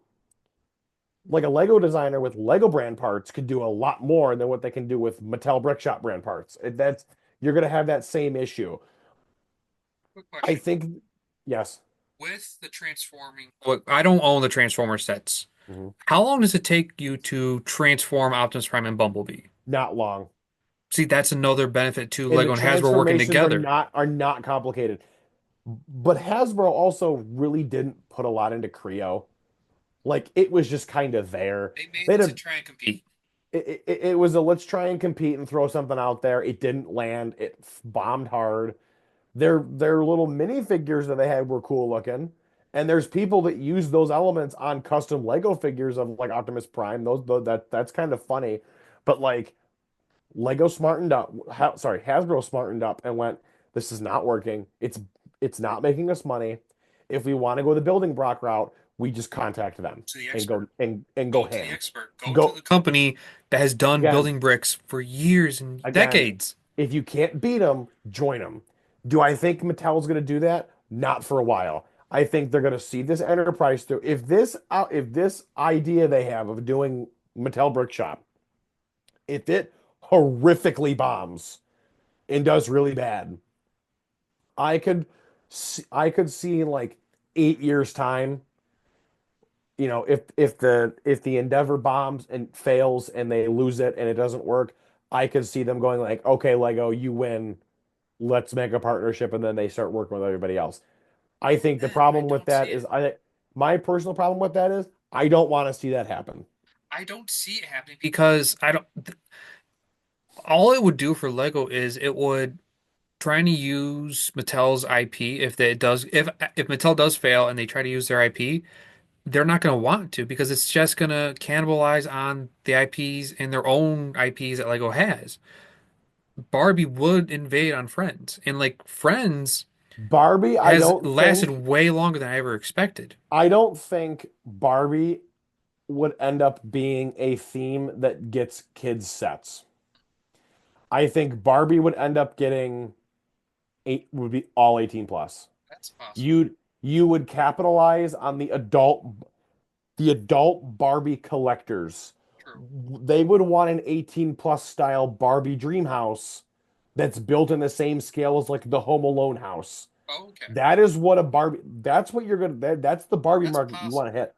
like a Lego designer with Lego brand parts could do a lot more than what they can do with Mattel Brick Shop brand parts. That's you're going to have that same issue. Quick I question. think, yes. With the transforming, look, I don't own the Transformer sets. Mhm. How long does it take you to transform Optimus Prime and Bumblebee? Not long. See, that's another benefit to And the Lego and Hasbro working transformations together. are not complicated. But Hasbro also really didn't put a lot into Creo. Like it was just kind of there. They made They it had to a try and compete. it was a let's try and compete and throw something out there. It didn't land. It bombed hard. Their little minifigures that they had were cool looking. And there's people that use those elements on custom Lego figures of like Optimus Prime. That's kind of funny. But like Lego smartened up. Sorry, Hasbro smartened up and went, this is not working. It's not making us money. If we want to go the building block route, we just contact them To the and expert. go Go to the ham. expert. Go to Go the company that has done again, building bricks for years and again. decades. If you can't beat them, join them. Do I think Mattel's going to do that? Not for a while. I think they're going to see this enterprise through. If this idea they have of doing Mattel Brick Shop, if it horrifically bombs and does really bad, I could see in like 8 years time, if the endeavor bombs and fails and they lose it and it doesn't work, I could see them going like, okay, Lego, you win. Let's make a partnership, and then they start working with everybody else. I think the Then I problem with don't see that it. is my personal problem with that is I don't want to see that happen. I don't see it happening because I don't. All it would do for Lego is it would trying to use Mattel's IP if Mattel does fail and they try to use their IP, they're not going to want to because it's just going to cannibalize on the IPs and their own IPs that Lego has. Barbie would invade on Friends, and like Friends Barbie, has lasted way longer than I ever expected. I don't think Barbie would end up being a theme that gets kids sets. I think Barbie would end up getting eight would be all 18 plus. That's possible. You would capitalize on the adult Barbie collectors. True. They would want an 18 plus style Barbie dream house that's built in the same scale as like the Home Alone house. Oh, okay. That is what a Barbie, that's what that's the Barbie That's market you want to possible. hit.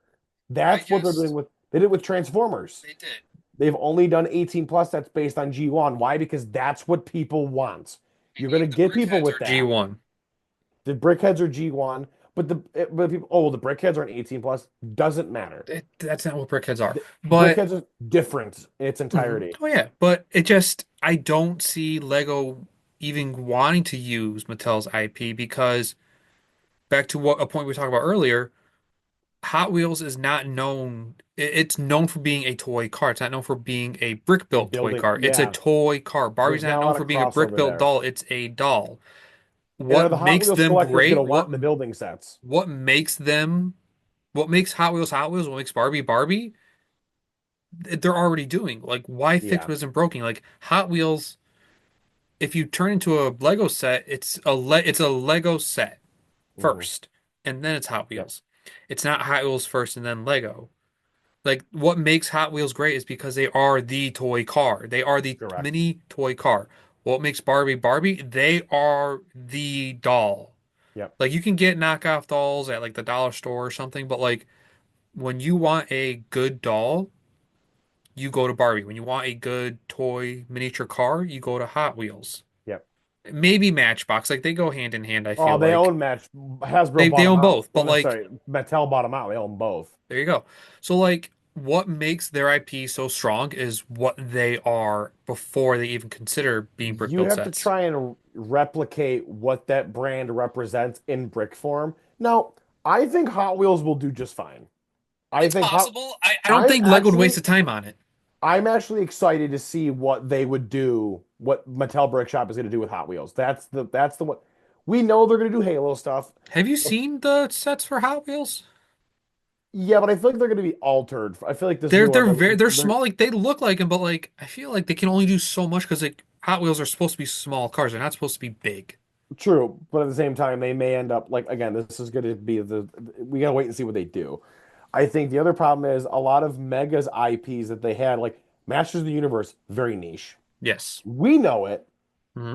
I That's what they're doing just with, they did it with Transformers. they did. They've only done 18 plus that's based on G1. Why? Because that's what people want. And You're going to even the get people BrickHeads with are that. G1. The brickheads are G1, but people, oh, well, the brickheads are an 18 plus. Doesn't matter. That's not what BrickHeads are. The But brickheads are different in its mhm. entirety. Oh yeah, but it just I don't see Lego even wanting to use Mattel's IP because back to what a point we talked about earlier, Hot Wheels is not known. It's known for being a toy car. It's not known for being a brick built toy Building, car. It's a yeah, toy car. Barbie's there's not not a known lot for of being a brick crossover built there. doll. It's a doll. And are What the Hot makes Wheels them collectors going great? to want the building sets? What makes them what makes Hot Wheels Hot Wheels? What makes Barbie Barbie? They're already doing. Like why fix Yeah. what isn't broken? Like Hot Wheels if you turn into a Lego set, it's a Lego set Hmm. first, and then it's Hot Yep. Wheels. It's not Hot Wheels first and then Lego. Like what makes Hot Wheels great is because they are the toy car. They are the Correct. mini toy car. What makes Barbie Barbie? They are the doll. Yep. Like you can get knockoff dolls at like the dollar store or something, but like when you want a good doll, you go to Barbie. When you want a good toy miniature car, you go to Hot Wheels. Yep. Maybe Matchbox. Like they go hand in hand, I Oh, feel they like. own Match. Hasbro They bought them own out. both, Well, but no, like sorry, Mattel bought them out. They own both. there you go. So like what makes their IP so strong is what they are before they even consider being brick You build have to sets. try and replicate what that brand represents in brick form. Now, I think Hot Wheels will do just fine. I It's think Hot. possible. I don't I'm think Lego would waste actually the time on it. I'm actually excited to see what they would do, what Mattel Brick Shop is going to do with Hot Wheels. That's the one. We know they're going to do Halo stuff. Have you seen the sets for Hot Wheels? Yeah, but I feel like they're going to be altered. I feel like this They're new one, they're very they're they're small. Like they look like them, but like I feel like they can only do so much because like Hot Wheels are supposed to be small cars. They're not supposed to be big. true, but at the same time, they may end up like again. This is going to be the we got to wait and see what they do. I think the other problem is a lot of Mega's IPs that they had, like Masters of the Universe, very niche. Yes. We know it.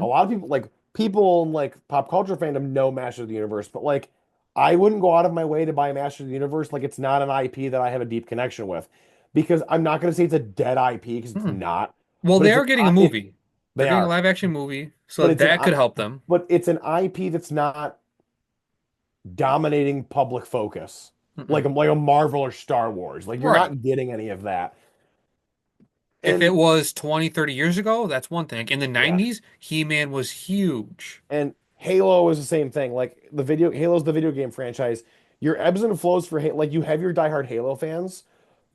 A Hmm. lot of people like people in like pop culture fandom know Masters of the Universe, but like I wouldn't go out of my way to buy Masters of the Universe. Like it's not an IP that I have a deep connection with because I'm not going to say it's a dead IP because it's Hmm. not, Well, but they it's an are getting a it movie. They're they getting a are, live action movie, so but it's an that could help them. but it's an IP that's not dominating public focus Mm-mm. like a Marvel or Star Wars. Like you're Right. not getting any of that. If it And was 20, 30 years ago, that's one thing. In the yeah, 90s, He-Man was huge. and Halo is the same thing. Like the video, Halo's the video game franchise. Your ebbs and flows for like you have your diehard Halo fans,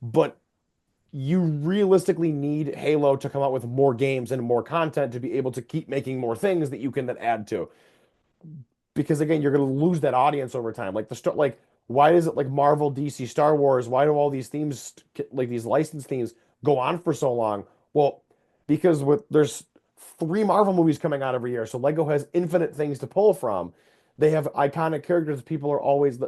but you realistically need Halo to come out with more games and more content to be able to keep making more things that you can then add to. Because again, you're going to lose that audience over time. Like like why is it like Marvel, DC, Star Wars? Why do all these themes like these licensed themes go on for so long? Well, because there's three Marvel movies coming out every year, so Lego has infinite things to pull from. They have iconic characters. People are always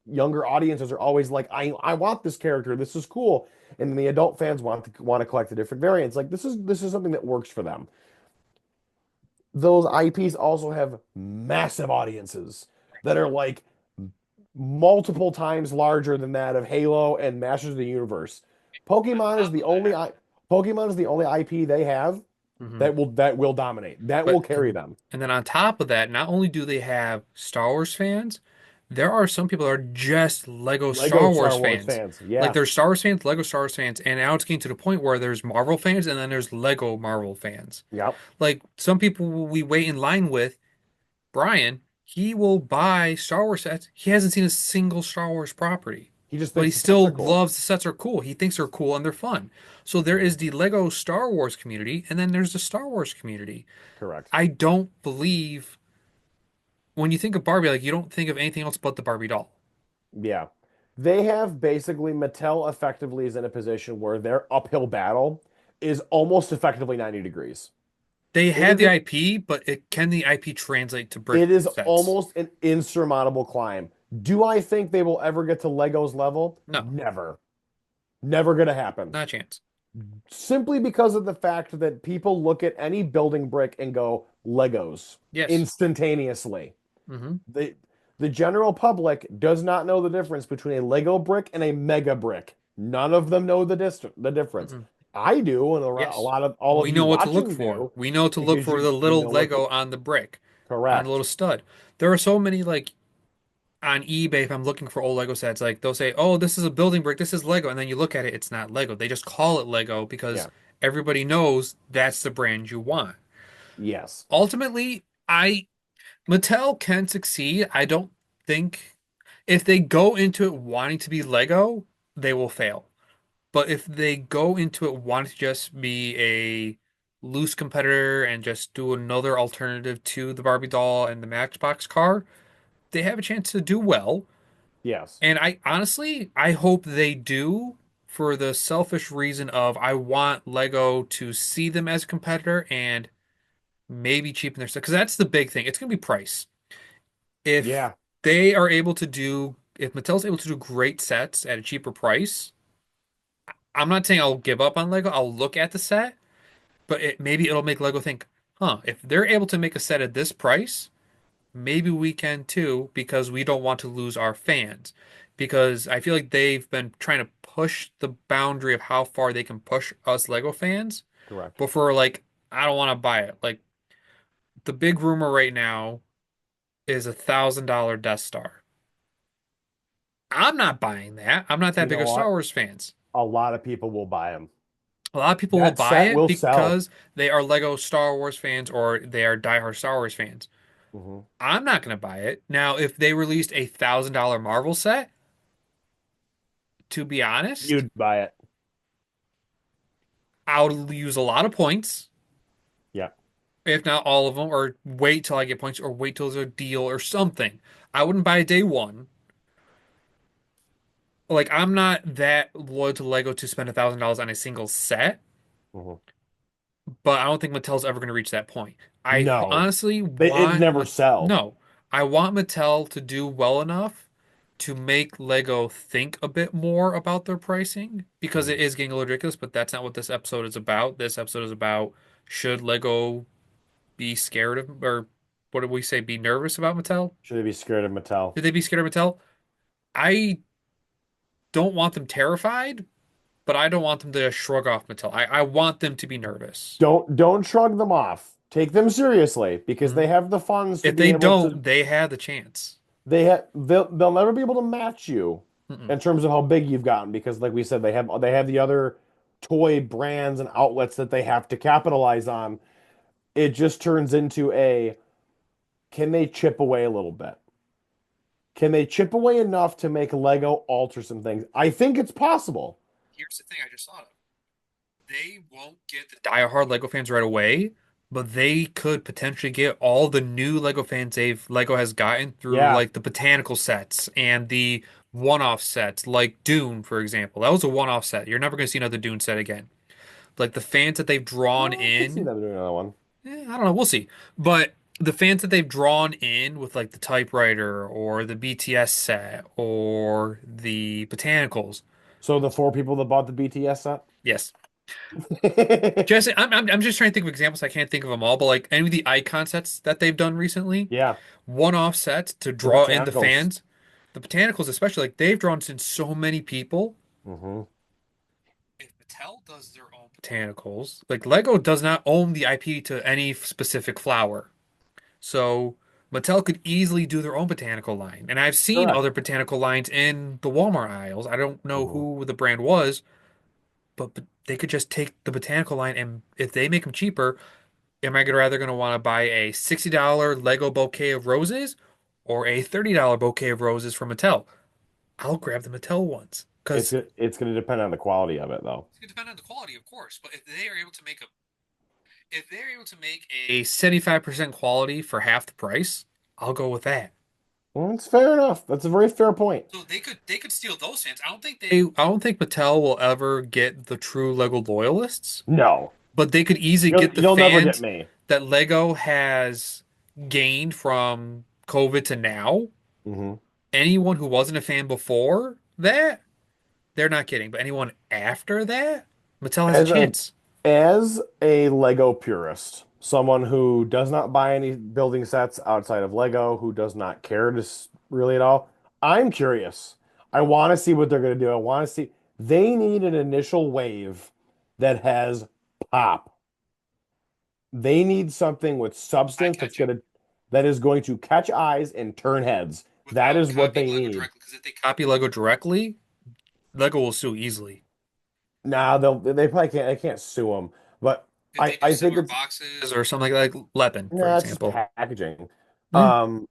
younger audiences are always like, I want this character. This is cool. And then the adult fans want to collect the different variants. Like this is something that works for them. Those IPs also have massive audiences that are like multiple times larger than that of Halo and Masters of the Universe. On Pokemon is top the of only that, I Pokemon is the only IP they have hmm that will dominate. That will but carry them. and then on top of that, not only do they have Star Wars fans, there are some people that are just Lego Lego Star Wars Star Wars fans. fans. Like Yeah. there's Star Wars fans, Lego Star Wars fans, and now it's getting to the point where there's Marvel fans and then there's Lego Marvel fans. Yep. Like some people we wait in line with, Brian, he will buy Star Wars sets. He hasn't seen a single Star Wars property, He just but he thinks the sets still are cool. loves the sets are cool. He thinks they're cool and they're fun. So there is the Lego Star Wars community, and then there's the Star Wars community. Correct. I don't believe when you think of Barbie, like you don't think of anything else but the Barbie doll. Yeah. They have basically Mattel effectively is in a position where their uphill battle is almost effectively 90 degrees. They It have is the an IP, but can the IP translate to brick It is sets? almost an insurmountable climb. Do I think they will ever get to Lego's level? No, Never. Never going to happen. not a chance. Simply because of the fact that people look at any building brick and go Legos Yes. instantaneously. Hmm. The the general public does not know the difference between a Lego brick and a mega brick. None of them know the difference. Hmm. I do, and a Yes. lot of all of We you know what to look watching for. do We know to look because for the you little know what Lego the on the brick, on the correct. little stud. There are so many like on eBay if I'm looking for old Lego sets, like they'll say, "Oh, this is a building brick, this is Lego." And then you look at it, it's not Lego. They just call it Lego because Yeah. everybody knows that's the brand you want. Yes. Ultimately, I Mattel can succeed. I don't think if they go into it wanting to be Lego, they will fail. But if they go into it wanting to just be a loose competitor and just do another alternative to the Barbie doll and the Matchbox car, they have a chance to do well. Yes. And I honestly, I hope they do for the selfish reason of I want Lego to see them as a competitor and maybe cheapen their stuff because that's the big thing. It's going to be price. If Yeah. they are able to do if Mattel's able to do great sets at a cheaper price, I'm not saying I'll give up on Lego. I'll look at the set, but maybe it'll make Lego think, huh, if they're able to make a set at this price, maybe we can too, because we don't want to lose our fans. Because I feel like they've been trying to push the boundary of how far they can push us Lego fans. Correct. But for like, I don't want to buy it. Like the big rumor right now is $1,000 Death Star. I'm not buying that. I'm not that You big know of Star what? Wars fans. A lot of people will buy them. A lot of people will That buy set it will sell. because they are Lego Star Wars fans or they are diehard Star Wars fans. Hmm. I'm not going to buy it. Now, if they released a $1,000 Marvel set, to be honest, You'd buy it. I would use a lot of points, Yeah. if not all of them, or wait till I get points or wait till there's a deal or something. I wouldn't buy it day one. Like, I'm not that loyal to Lego to spend $1,000 on a single set. Hmm. But I don't think Mattel's ever going to reach that point. No, Honestly it'd want never sell. no. I want Mattel to do well enough to make Lego think a bit more about their pricing because it Mhm. is getting a little ridiculous, but that's not what this episode is about. This episode is about should Lego be scared of or what did we say, be nervous about Mattel? Should they be scared of Mattel? Should they be scared of Mattel? I don't want them terrified, but I don't want them to shrug off Mattel. I want them to be nervous. Don't shrug them off. Take them seriously because they Mhm. have the funds to If be they able to. don't, they have the chance. They'll never be able to match you Mm-mm. in terms of how big you've gotten because, like we said, they have the other toy brands and outlets that they have to capitalize on. It just turns into a can they chip away a little bit? Can they chip away enough to make Lego alter some things? I think it's possible. Here's the thing I just thought of. They won't get the diehard Lego fans right away, but they could potentially get all the new Lego fans Lego has gotten through Yeah. like the botanical sets and the one-off sets, like Dune, for example. That was a one-off set. You're never going to see another Dune set again. Like the fans that they've drawn I could see in, them doing another one. I don't know, we'll see. But the fans that they've drawn in with like the typewriter or the BTS set or the botanicals, So the four people that bought the BTS set? yes. Just I'm just trying to think of examples. I can't think of them all, but like any of the icon sets that they've done recently, Yeah, one-off sets to the draw in the botanicals. fans. The botanicals, especially, like they've drawn in so many people. Hmm. If Mattel does their own botanicals, like Lego does not own the IP to any specific flower, so Mattel could easily do their own botanical line. And I've seen Correct. other botanical lines in the Walmart aisles. I don't know Hmm. who the brand was, but they could just take the botanical line and if they make them cheaper. Am I rather going to want to buy a $60 Lego bouquet of roses or a $30 bouquet of roses from Mattel? I'll grab the Mattel ones because It's gonna depend on the quality of it though. it's going to depend on the quality, of course. But if they're able to make a 75% quality for half the price, I'll go with that. Well, it's fair enough. That's a very fair point. So they could steal those fans. I don't think Mattel will ever get the true Lego loyalists, No, but they could easily you'll get the you'll never get fans me. that Lego has gained from COVID to now. Hmm. Anyone who wasn't a fan before that, they're not getting. But anyone after that, Mattel has a As a chance. as a Lego purist, someone who does not buy any building sets outside of Lego, who does not care to really at all, I'm curious. I want to see what they're going to do. I want to see. They need an initial wave that has pop. They need something with substance Eye-catching that is going to catch eyes and turn heads. That without is what copying they Lego need. directly. Because if they copy Lego directly, Lego will sue easily. Nah, they probably can't. They can't sue them. But If I they do I think similar it's boxes or something like Lepin, for nah, it's just example. packaging. Mm, Um,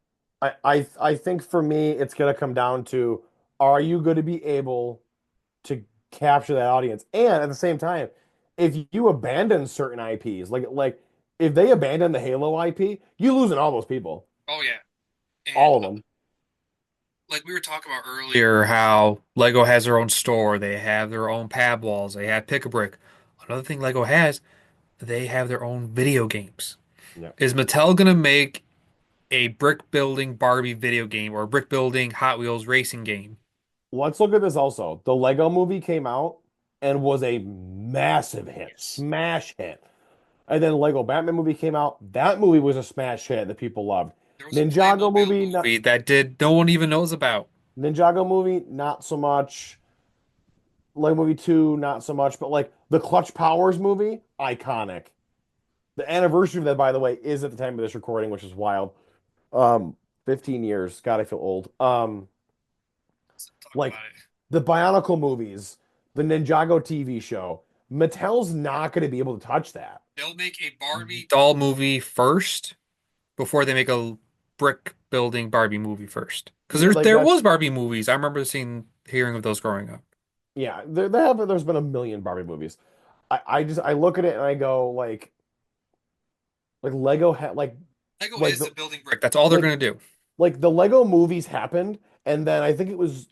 I think for me, it's gonna come down to are you going to be able to capture that audience? And at the same time, if you abandon certain IPs, like if they abandon the Halo IP, you losing all those people, oh yeah. And all of them. like we were talking about earlier, how Lego has their own store, they have their own pad walls, they have Pick-a-Brick. Another thing Lego has, they have their own video games. Yeah. Is Mattel gonna make a brick building Barbie video game or a brick building Hot Wheels racing game. Let's look at this also. The Lego movie came out and was a massive hit, Yes. smash hit. And then Lego Batman movie came out. That movie was a smash hit that people loved. There was a Ninjago Playmobil movie, not movie that did no one even knows about. Ninjago movie, not so much. Lego movie 2, not so much. But like the Clutch Powers movie, iconic. The anniversary of that, by the way, is at the time of this recording, which is wild. Um, 15 years. God, I feel old. Let's talk Like about it. the Bionicle movies, the Ninjago TV show. Mattel's not going to be able to touch that. They'll make a Barbie doll movie first before they make a brick building Barbie movie first. Because Like there was that's Barbie movies. I remember hearing of those growing up. yeah. There's been a million Barbie movies. I look at it and I go like Lego had Lego like is the the building brick. That's all they're like gonna do. like the Lego movies happened, and then I think it was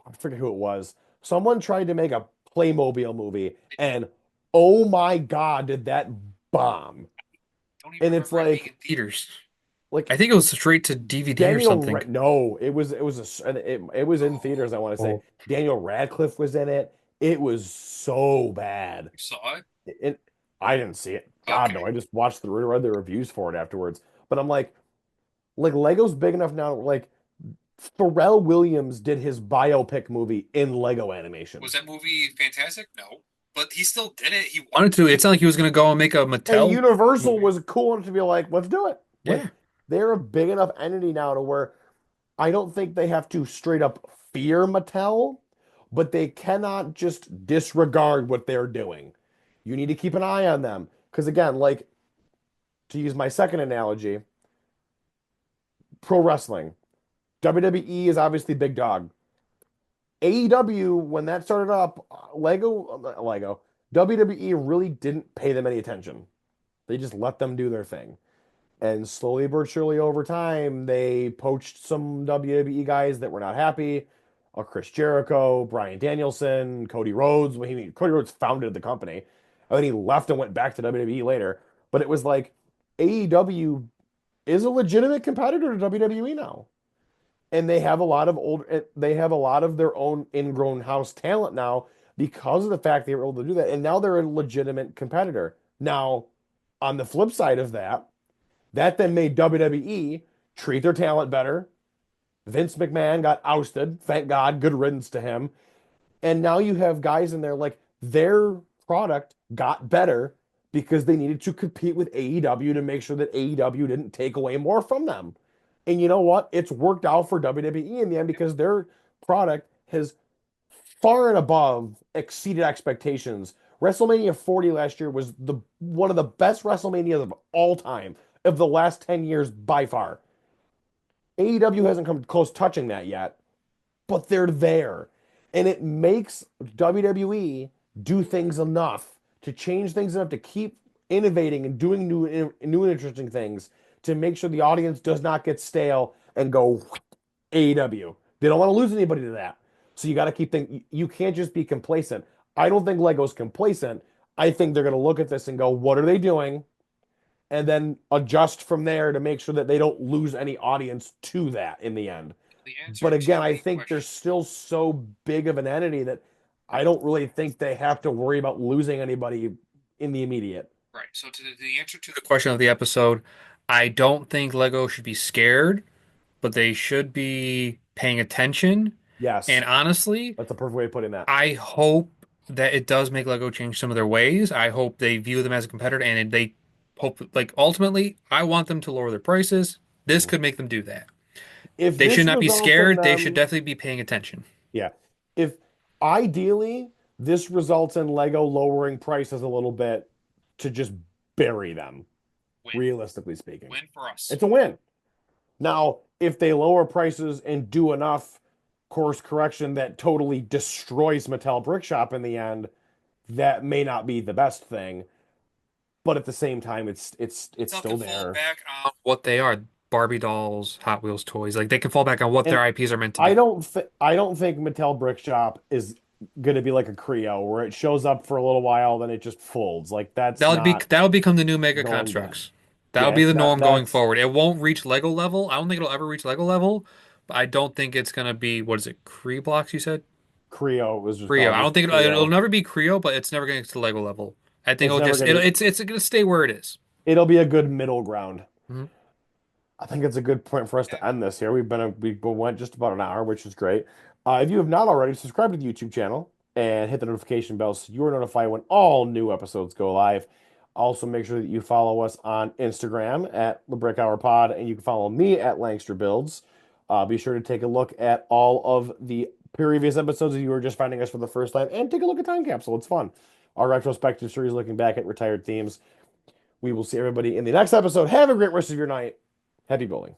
I forget who it was. Someone tried to make a Playmobil movie, and oh my God, did that bomb? Don't even And it's remember it being in theaters. like I think it was straight to DVD or something. No, it was in theaters. I want to say Oh, Daniel Radcliffe was in it. It was so bad. you saw it? It, I didn't see it. God no, Okay. I just watched read the reviews for it afterwards. But I'm like Lego's big enough now. Like Pharrell Williams did his biopic movie in Lego animation. Was that movie fantastic? No. But he still did it. He wanted to. It's not like he was gonna go and make a And Mattel Universal movie. was cool enough to be like, let's do it. Like Yeah. they're a big enough entity now to where I don't think they have to straight up fear Mattel, but they cannot just disregard what they're doing. You need to keep an eye on them. Because again, like to use my second analogy, pro wrestling. WWE is obviously big dog. AEW, when that started up, WWE really didn't pay them any attention. They just let them do their thing. And slowly but surely over time, they poached some WWE guys that were not happy. Chris Jericho, Bryan Danielson, Cody Rhodes. Cody Rhodes founded the company. And then he left and went back to WWE later. But it was like AEW is a legitimate competitor to WWE now. And they have a lot of their own ingrown house talent now because of the fact they were able to do that. And now they're a legitimate competitor. Now, on the flip side of that, that then made WWE treat their talent better. Vince McMahon got ousted. Thank God. Good riddance to him. And now you have guys in there like their product got better because they needed to compete with AEW to make sure that AEW didn't take away more from them. And you know what? It's worked out for WWE in the end because their product has far and above exceeded expectations. WrestleMania 40 last year was the one of the best WrestleManias of all time of the last 10 years by far. AEW hasn't come close touching that yet, but they're there. And it makes WWE do things enough to change things enough to keep innovating and doing new and interesting things to make sure the audience does not get stale and go AEW. They don't want to lose anybody to that. So you got to keep thinking. You can't just be complacent. I don't think Lego's complacent. I think they're going to look at this and go, what are they doing? And then adjust from there to make sure that they don't lose any audience to that in the end. The answer But again, to I the think they're question. still so big of an entity that I don't really think they have to worry about losing anybody in the immediate. Right. So to the answer to the question of the episode, I don't think Lego should be scared, but they should be paying attention. And Yes, honestly, that's a perfect way of putting that. I hope that it does make Lego change some of their ways. I hope they view them as a competitor and they hope, like, ultimately, I want them to lower their prices. This Mhm. could make them do that. If They should this not be results in scared. They should them, definitely be paying attention. yeah, if ideally this results in Lego lowering prices a little bit to just bury them, Win. realistically speaking, Win for us. it's a win. Now, if they lower prices and do enough course correction that totally destroys Mattel Brick Shop in the end, that may not be the best thing. But at the same time, it's Still can still fall there. back on what they are. Barbie dolls, Hot Wheels toys. Like they can fall back on what their And IPs are meant to be. I don't think Mattel Brick Shop is gonna be like a Creo where it shows up for a little while, then it just folds. Like that's not That would become the new Mega going again. Constructs. That'll Yeah, be it's the not norm going that's forward. It won't reach Lego level. I don't think it'll ever reach Lego level, but I don't think it's gonna be, what is it, Cree blocks you said? Creo was just Creo. called I don't just think it'll Creo. never be Creo, but it's never gonna get to Lego level. I think It's it'll never just gonna it's gonna stay where it is. it'll be a good middle ground. Mhm. I think it's a good point for us to end this here. We went just about an hour, which is great. If you have not already, subscribe to the YouTube channel and hit the notification bell so you are notified when all new episodes go live. Also, make sure that you follow us on Instagram at the Brick Hour Pod, and you can follow me at Langster Builds. Be sure to take a look at all of the previous episodes if you were just finding us for the first time, and take a look at Time Capsule. It's fun. Our retrospective series looking back at retired themes. We will see everybody in the next episode. Have a great rest of your night. Happy building.